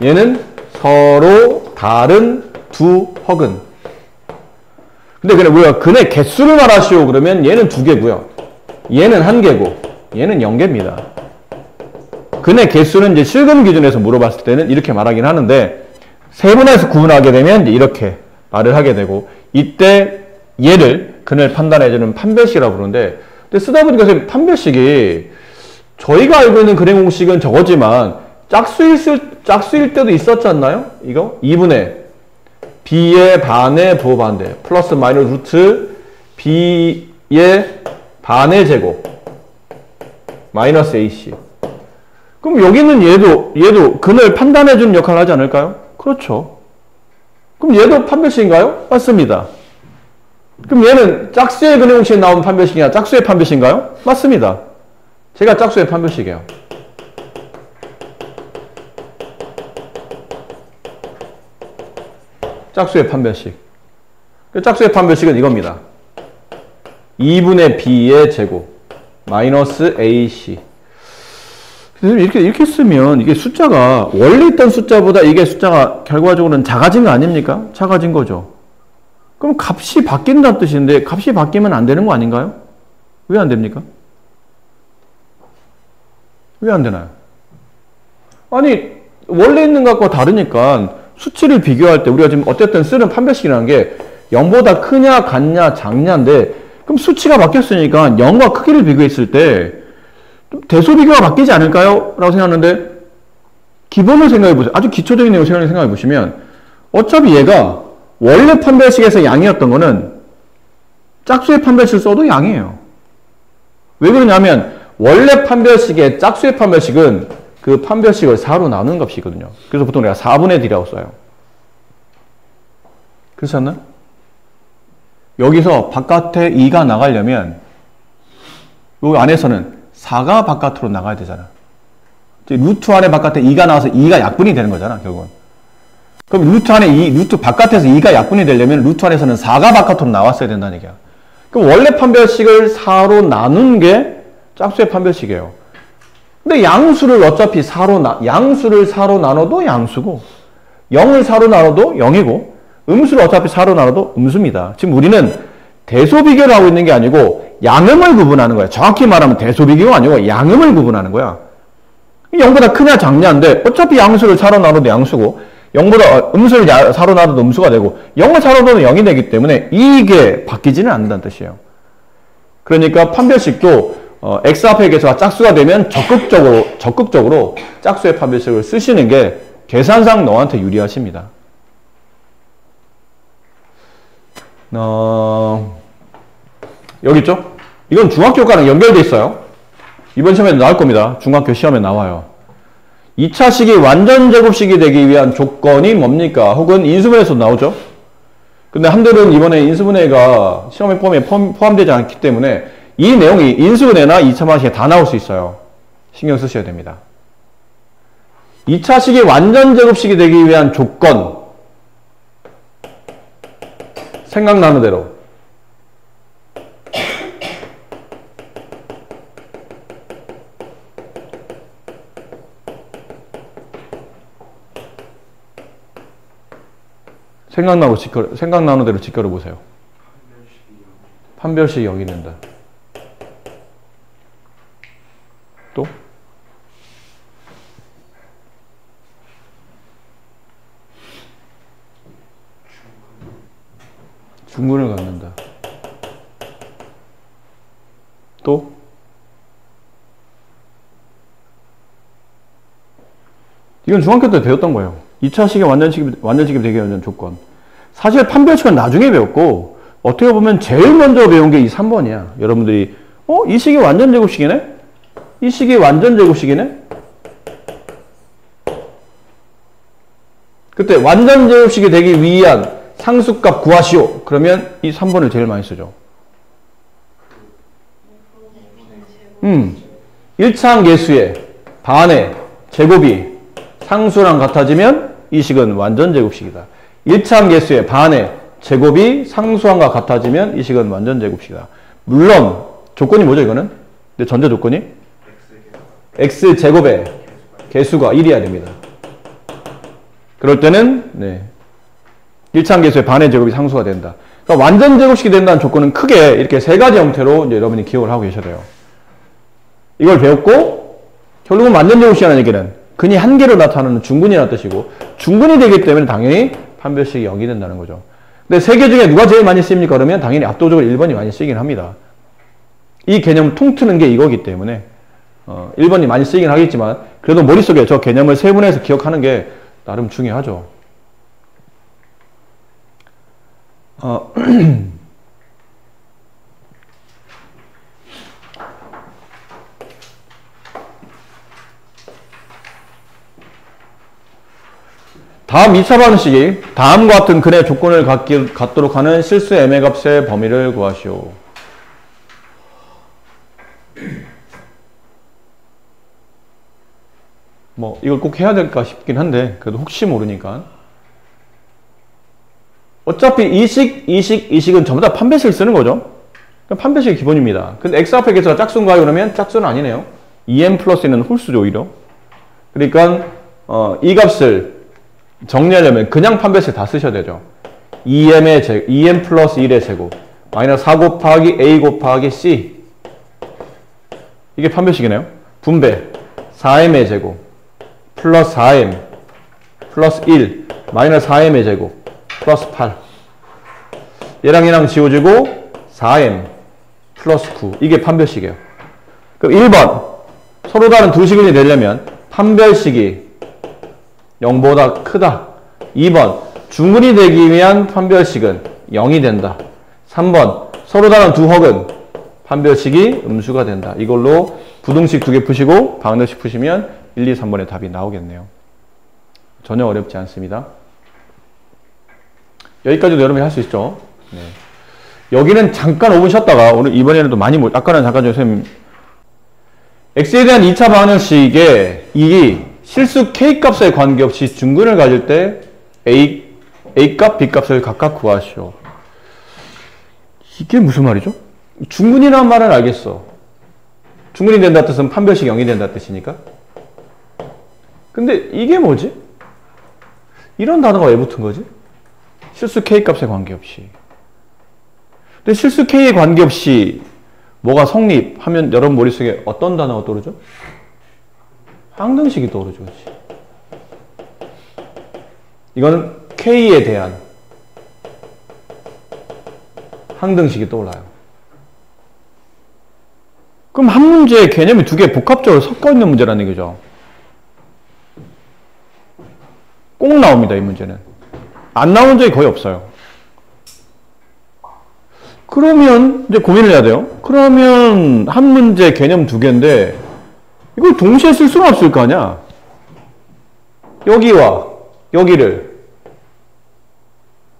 얘는 서로 다른 두 허근. 근데 그래 우리가 근의 개수를 말하시오 그러면 얘는 2개고요. 얘는 1개고 얘는 0개입니다. 근의 개수는 이제 실근 기준에서 물어봤을 때는 이렇게 말하긴 하는데 세분화해서 구분하게 되면 이렇게 말을 하게 되고, 이때 얘를 근을 판단해주는 판별식이라고 부르는데, 근데 쓰다 보니까 선생님 판별식이 저희가 알고 있는 근의 공식은 저거지만 짝수일 때도 있었지 않나요? 이거 2분의 b의 반의 부호반대 플러스 마이너스 루트 b의 반의 제곱 마이너스 ac. 그럼 여기는 얘도 근을 판단해주는 역할을 하지 않을까요? 그렇죠. 그럼 얘도 판별식인가요? 맞습니다. 그럼 얘는 짝수의 근의 공식에 나온 판별식이냐 짝수의 판별식인가요? 맞습니다. 제가 짝수의 판별식이에요. 짝수의 판별식. 짝수의 판별식은 이겁니다. 2분의 b의 제곱 마이너스 ac. 이렇게 쓰면 이게 숫자가 원래 있던 숫자보다 이게 숫자가 결과적으로는 작아진 거 아닙니까? 작아진 거죠. 그럼 값이 바뀐다는 뜻인데 값이 바뀌면 안 되는 거 아닌가요? 왜 안 됩니까? 왜 안 되나요? 아니 원래 있는 것과 다르니까 수치를 비교할 때 우리가 지금 어쨌든 쓰는 판별식이라는 게 0보다 크냐 같냐 작냐인데, 그럼 수치가 바뀌었으니까 0과 크기를 비교했을 때 대소 비교가 바뀌지 않을까요? 라고 생각하는데, 기본을 생각해 보세요. 아주 기초적인 내용을 생각해 보시면 어차피 얘가 원래 판별식에서 양이었던 거는 짝수의 판별식을 써도 양이에요. 왜 그러냐면 원래 판별식의 짝수의 판별식은 그 판별식을 4로 나누는 값이거든요. 그래서 보통 내가 4분의 D라고 써요. 그렇지 않나? 여기서 바깥에 2가 나가려면 여기 안에서는 4가 바깥으로 나가야 되잖아. 루트 안에 바깥에 2가 나와서 2가 약분이 되는 거잖아, 결국은. 그럼 루트 안에 루트 바깥에서 2가 약분이 되려면 루트 안에서는 4가 바깥으로 나왔어야 된다는 얘기야. 그럼 원래 판별식을 4로 나눈 게 짝수의 판별식이에요. 근데 양수를 어차피 양수를 4로 나눠도 양수고, 0을 4로 나눠도 0이고, 음수를 어차피 4로 나눠도 음수입니다. 지금 우리는 대소비교를 하고 있는 게 아니고 양음을 구분하는 거야. 정확히 말하면 대소비교가 아니고 양음을 구분하는 거야. 0보다 크냐 작냐인데 어차피 양수를 4로 나눠도 양수고, 0보다 음수를 4로 나눠도 음수가 되고, 0을 4로 나눠도 0이 되기 때문에 이게 바뀌지는 않는다는 뜻이에요. 그러니까 판별식도 x 앞에 계수가 짝수가 되면 적극적으로 짝수의 판별식을 쓰시는 게 계산상 너한테 유리하십니다. 여기 있죠? 이건 중학교과랑 연결돼 있어요. 이번 시험에도 나올 겁니다. 중학교 시험에 나와요. 2차 식이 완전 제곱식이 되기 위한 조건이 뭡니까? 혹은 인수분해에서 나오죠? 근데 한들은 이번에 인수분해가 시험에 포함되지 않기 때문에 이 내용이 인수분해나 2차 방식에 다 나올 수 있어요. 신경 쓰셔야 됩니다. 2차 식이 완전 제곱식이 되기 위한 조건. 생각나는 대로. 생각나는 대로 직결해 보세요. 판별식이 0이 된다. 또? 중근을 갖는다. 또? 이건 중학교 때 배웠던 거예요. 2차 식이 완전식이 되기 위한 조건. 사실 판별식은 나중에 배웠고, 어떻게 보면 제일 먼저 배운 게 이 3번이야. 여러분들이, 이 식이 완전 제곱식이네? 이 식이 완전 제곱식이네? 그때 완전 제곱식이 되기 위한 상수값 구하시오. 그러면 이 3번을 제일 많이 쓰죠. 1차항 계수의 반의 제곱이 상수랑 같아지면 이 식은 완전 제곱식이다. 1차항 계수의 반의 제곱이 상수항과 같아지면 이 식은 완전 제곱식이다. 물론 조건이 뭐죠, 이거는? 근데 전제 조건이 x제곱의 개수가 1이어야 됩니다. 그럴 때는 1차항 계수의 반의 제곱이 상수가 된다. 그러니까 완전 제곱식이 된다는 조건은 크게 이렇게 세 가지 형태로 이제 여러분이 기억을 하고 계셔야 돼요. 이걸 배웠고, 결국은 완전 제곱식이라는 얘기는 근이 한 개로 나타나는 중근이라는 뜻이고, 중근이 되기 때문에 당연히 판별식이 0이 된다는 거죠. 근데 세 개 중에 누가 제일 많이 쓰입니까? 그러면 당연히 압도적으로 1번이 많이 쓰이긴 합니다. 이 개념 통트는 게 이거기 때문에 1번이 많이 쓰이긴 하겠지만, 그래도 머릿속에 저 개념을 세분해서 기억하는 게 나름 중요하죠. 다음 2차 방식이 다음과 같은 근의 조건을 갖도록 하는 실수 애매 값의 범위를 구하시오. 뭐 이걸 꼭 해야 될까 싶긴 한데 그래도 혹시 모르니까. 어차피 이 식은 전부 다 판별식을 쓰는 거죠. 판별식이 기본입니다. 근데 x 앞에 계수가 짝수인가요? 그러면 짝수는 아니네요. 2m 플러스는 홀수죠, 오히려. 그러니까 이 값을 정리하려면 그냥 판별식 다 쓰셔야 되죠. 2m 플러스 1의 제곱 마이너스 4 곱하기 a 곱하기 c, 이게 판별식이네요. 분배 4m의 제곱 플러스 4m 플러스 1 마이너스 4m의 제곱 플러스 8, 얘랑 지워지고 4m 플러스 9, 이게 판별식이에요. 그럼 1번 서로 다른 두 식을 내려면 판별식이 0보다 크다. 2번 중근이 되기 위한 판별식은 0이 된다. 3번 서로 다른 두 헉은 판별식이 음수가 된다. 이걸로 부등식 2개 푸시고 방정식 푸시면 1, 2, 3번의 답이 나오겠네요. 전혀 어렵지 않습니다. 여기까지도 여러분이 할 수 있죠. 네. 여기는 잠깐 5분 쉬었다가 오늘 이번에는 또 많이 아까는 잠깐 선생님 x에 대한 2차 방정식의 이 실수 k값에 관계없이 중근을 가질 때 a값, b값을 각각 구하시오. 이게 무슨 말이죠? 중근이라는 말은 알겠어. 중근이 된다 뜻은 판별식 0이 된다 뜻이니까. 근데 이게 뭐지? 이런 단어가 왜 붙은 거지? 실수 k값에 관계없이. 근데 실수 k에 관계없이 뭐가 성립하면 여러분 머릿속에 어떤 단어가 떠오르죠? 항등식이 떠오르죠. 그렇지? 이거는 k에 대한 항등식이 떠올라요. 그럼 한 문제의 개념이 두 개 복합적으로 섞여 있는 문제라는 얘기죠. 꼭 나옵니다, 이 문제는. 안 나오는 적이 거의 없어요. 그러면 이제 고민을 해야 돼요. 그러면 한 문제 개념 두 개인데 이걸 동시에 쓸 수는 없을 거 아니야. 여기와 여기를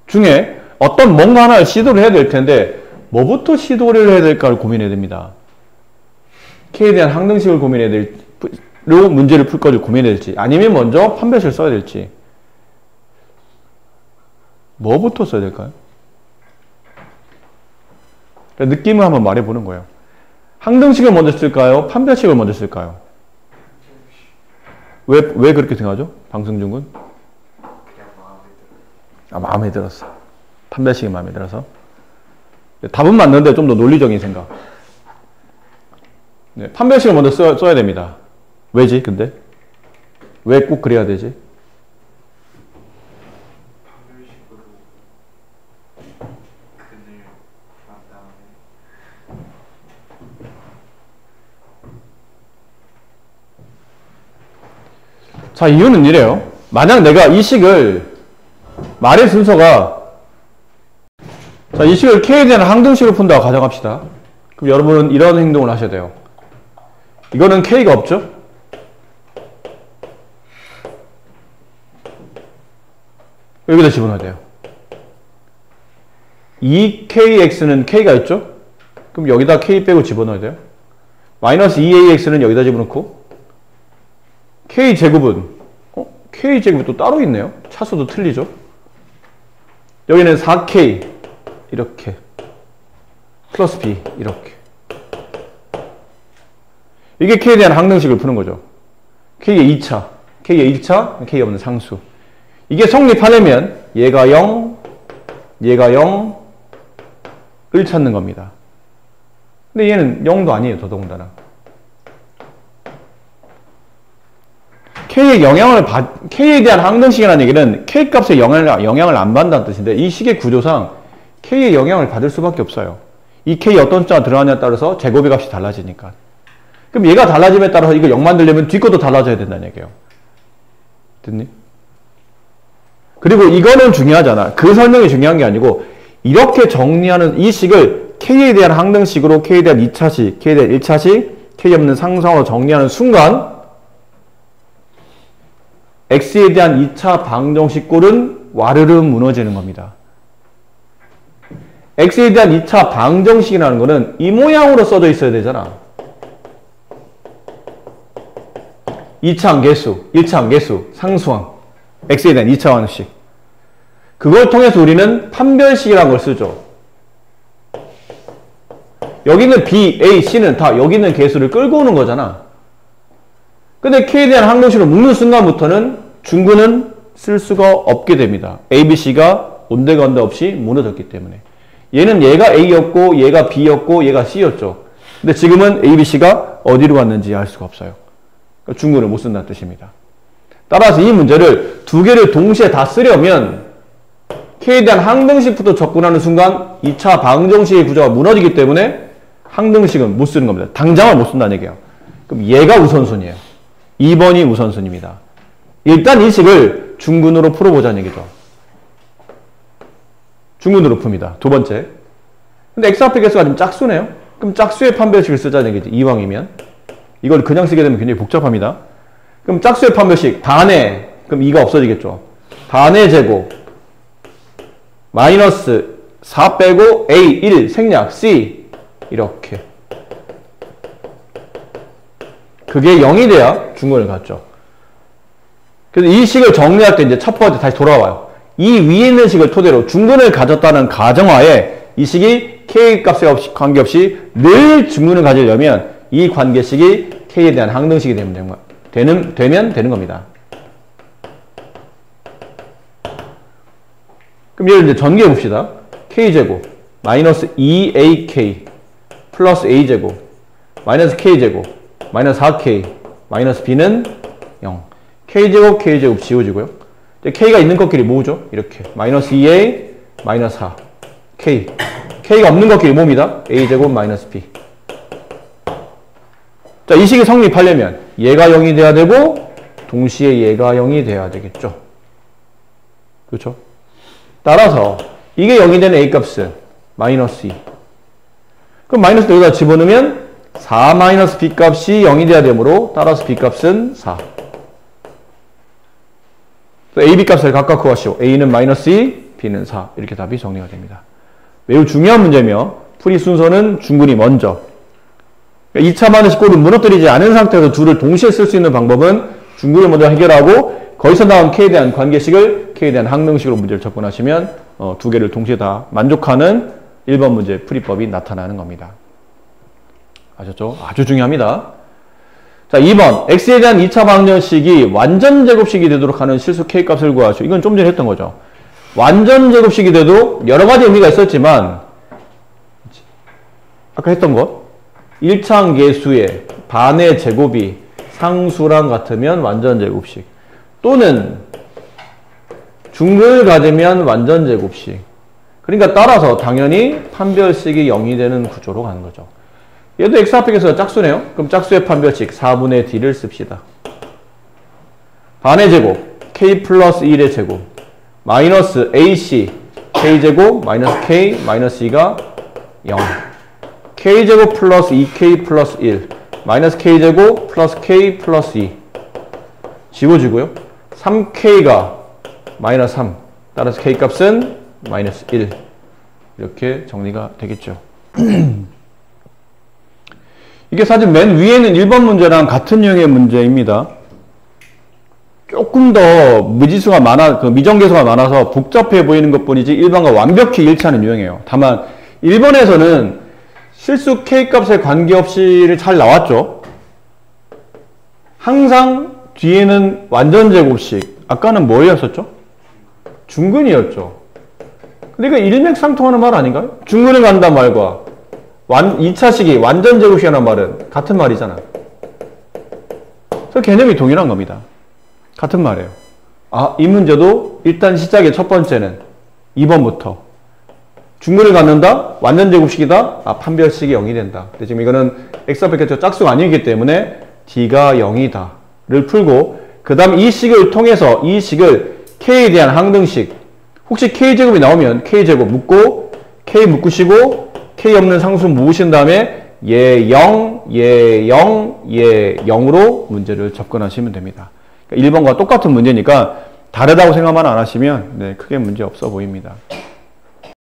중에 어떤 뭔가 하나를 시도를 해야 될 텐데 뭐부터 시도를 해야 될까를 고민해야 됩니다. K에 대한 항등식을 고민해야 될지, 문제를 풀 것을 고민해야 될지, 아니면 먼저 판별식을 써야 될지. 뭐부터 써야 될까요? 느낌을 한번 말해보는 거예요. 항등식을 먼저 쓸까요? 판별식을 먼저 쓸까요? 왜 그렇게 생각하죠? 방승준 군? 마음에 들었어. 판별식이 마음에 들어서. 답은 맞는데 좀 더 논리적인 생각. 네, 판별식을 먼저 써야 됩니다. 왜지, 근데? 왜 꼭 그래야 되지? 판별식으로 근을 한 다음에 자, 이유는 이래요. 만약 내가 이 식을 말의 순서가 자, 이 식을 K에 대한 항등식을 푼다고 가정합시다. 그럼 여러분은 이런 행동을 하셔야 돼요. 이거는 K가 없죠? 여기다 집어넣어야 돼요. 2KX는 K가 있죠? 그럼 여기다 K 빼고 집어넣어야 돼요. 마이너스 2AX는 여기다 집어넣고 K제곱은 K제곱이 또 따로 있네요. 차수도 틀리죠? 여기는 4K 이렇게 플러스 B 이렇게 이게 K에 대한 항등식을 푸는 거죠. K의 2차, K의 1차, K 없는 상수. 이게 성립하려면 얘가 0, 얘가 0을 찾는 겁니다. 근데 얘는 0도 아니에요. 더더군다나. K에 대한 항등식이라는 얘기는 K값에 영향을 안 받는다는 뜻인데 이 식의 구조상 K의 영향을 받을 수밖에 없어요. 이 K 어떤 숫자가 들어가냐에 따라서 제곱의 값이 달라지니까. 그럼 얘가 달라짐에 따라서 이거 0 만들려면 뒷 것도 달라져야 된다는 얘기예요. 됐니? 그리고 이거는 중요하잖아. 그 설명이 중요한 게 아니고 이렇게 정리하는 이 식을 K에 대한 항등식으로 K에 대한 2차식, K에 대한 1차식, K 없는 상상으로 정리하는 순간 X에 대한 2차 방정식 꼴은 와르르 무너지는 겁니다. X에 대한 2차 방정식이라는 거는 이 모양으로 써져 있어야 되잖아. 2차 계수, 1차 계수, 상수항. X에 대한 2차 방정식. 그걸 통해서 우리는 판별식이라는 걸 쓰죠. 여기는 B, A, C는 다 여기 있는 계수를 끌고 오는 거잖아. 근데 K에 대한 항등식으로 묶는 순간부터는 중근은 쓸 수가 없게 됩니다. A, B, C가 온데간데 없이 무너졌기 때문에. 얘는 얘가 A였고 얘가 B였고 얘가 C였죠. 근데 지금은 A, B, C가 어디로 갔는지 알 수가 없어요. 그러니까 중근을 못 쓴다는 뜻입니다. 따라서 이 문제를 두 개를 동시에 다 쓰려면 K에 대한 항등식부터 접근하는 순간 2차 방정식의 구조가 무너지기 때문에 항등식은 못 쓰는 겁니다. 당장은 못 쓴다는 얘기예요. 그럼 얘가 우선순위예요. 2번이 우선순위입니다. 일단 이 식을 중근으로 풀어보자는 얘기죠. 중근으로 풉니다. 두 번째. 근데 x 앞에 개수가 좀 짝수네요. 그럼 짝수의 판별식을 쓰자는 얘기지. 이왕이면. 이걸 그냥 쓰게 되면 굉장히 복잡합니다. 그럼 짝수의 판별식 단의, 그럼 2가 없어지겠죠. 단의 제곱 마이너스 4 빼고 A 1 생략 C 이렇게. 그게 0이 돼야 중근을 갖죠. 그래서 이 식을 정리할 때 이제 첫 번째 다시 돌아와요. 이 위에 있는 식을 토대로 중근을 가졌다는 가정하에 이 식이 K 값에 관계없이 늘 중근을 가지려면 이 관계식이 K에 대한 항등식이 되는 겁니다. 그럼 얘를 이제 전개해 봅시다. K제곱 마이너스 2AK 플러스 A제곱 마이너스 K제곱 마이너스 4K 마이너스 B는 0. K제곱 K제곱 지워지고요. K가 있는 것끼리 모으죠. 이렇게 마이너스 2A 마이너스 4 K. K가 없는 것끼리 모읍니다. A제곱 마이너스 B. 자, 이 식이 성립하려면 얘가 0이 돼야 되고 동시에 얘가 0이 돼야 되겠죠. 그렇죠? 따라서 이게 0이 되는 A값은 마이너스 2. 그럼 마이너스 여기다 집어넣으면 4 마이너스 B값이 0이 돼야 되므로 따라서 B값은 4. A, B값을 각각 구하시오. A는 마이너스 2, B는 4. 이렇게 답이 정리가 됩니다. 매우 중요한 문제며 풀이 순서는 중근이 먼저. 2차 반응식 꼴을 무너뜨리지 않은 상태에서 둘을 동시에 쓸 수 있는 방법은 중근을 먼저 해결하고 거기서 나온 K에 대한 관계식을 K에 대한 항등식으로 문제를 접근하시면 두 개를 동시에 다 만족하는 1번 문제 풀이법이 나타나는 겁니다. 아셨죠? 아주 중요합니다. 자, 2번 x에 대한 2차 방정식이 완전 제곱식이 되도록 하는 실수 K값을 구하시오. 이건 좀 전에 했던 거죠. 완전 제곱식이 돼도 여러 가지 의미가 있었지만 아까 했던 것 1차항계수의 반의 제곱이 상수랑 같으면 완전 제곱식 또는 중근을 가지면 완전 제곱식. 그러니까 따라서 당연히 판별식이 0이 되는 구조로 가는 거죠. 얘도 x 합격에서 짝수네요. 그럼 짝수의 판별식 4분의 d를 씁시다. 반의 제곱 k 플러스 1의 제곱 마이너스 ac k제곱 마이너스 k 마이너스 2가 0 k제곱 플러스 2k 플러스 1 마이너스 k제곱 플러스 k 플러스 2 지워지고요. 3k가 마이너스 3 따라서 k값은 마이너스 1 이렇게 정리가 되겠죠. 이게 사실 맨 위에는 1번 문제랑 같은 유형의 문제입니다. 조금 더 무지수가 미정계수가 많아서 복잡해 보이는 것 뿐이지 1번과 완벽히 일치하는 유형이에요. 다만 1번에서는 실수 K값에 관계없이를 잘 나왔죠. 항상 뒤에는 완전 제곱식. 아까는 뭐였었죠? 중근이었죠. 근데 이거 일맥상통하는 말 아닌가요? 중근을 간다는 말과 2차식이 완전 제곱식이라는 말은 같은 말이잖아. 그래서 개념이 동일한 겁니다. 같은 말이에요. 아, 이 문제도 일단 시작의 첫 번째는 2번부터 중근을 갖는다? 완전 제곱식이다? 아, 판별식이 0이 된다. 근데 지금 이거는 x값의 짝수가 아니기 때문에 d가 0이다 를 풀고 그 다음 이 식을 통해서 이 식을 k에 대한 항등식 혹시 k제곱이 나오면 k제곱 묶고 k 묶으시고 k 없는 상수 모으신 다음에 얘 0, 얘 0, 얘 0으로 문제를 접근하시면 됩니다. 그러니까 1번과 똑같은 문제니까 다르다고 생각만 안 하시면 크게 문제 없어 보입니다.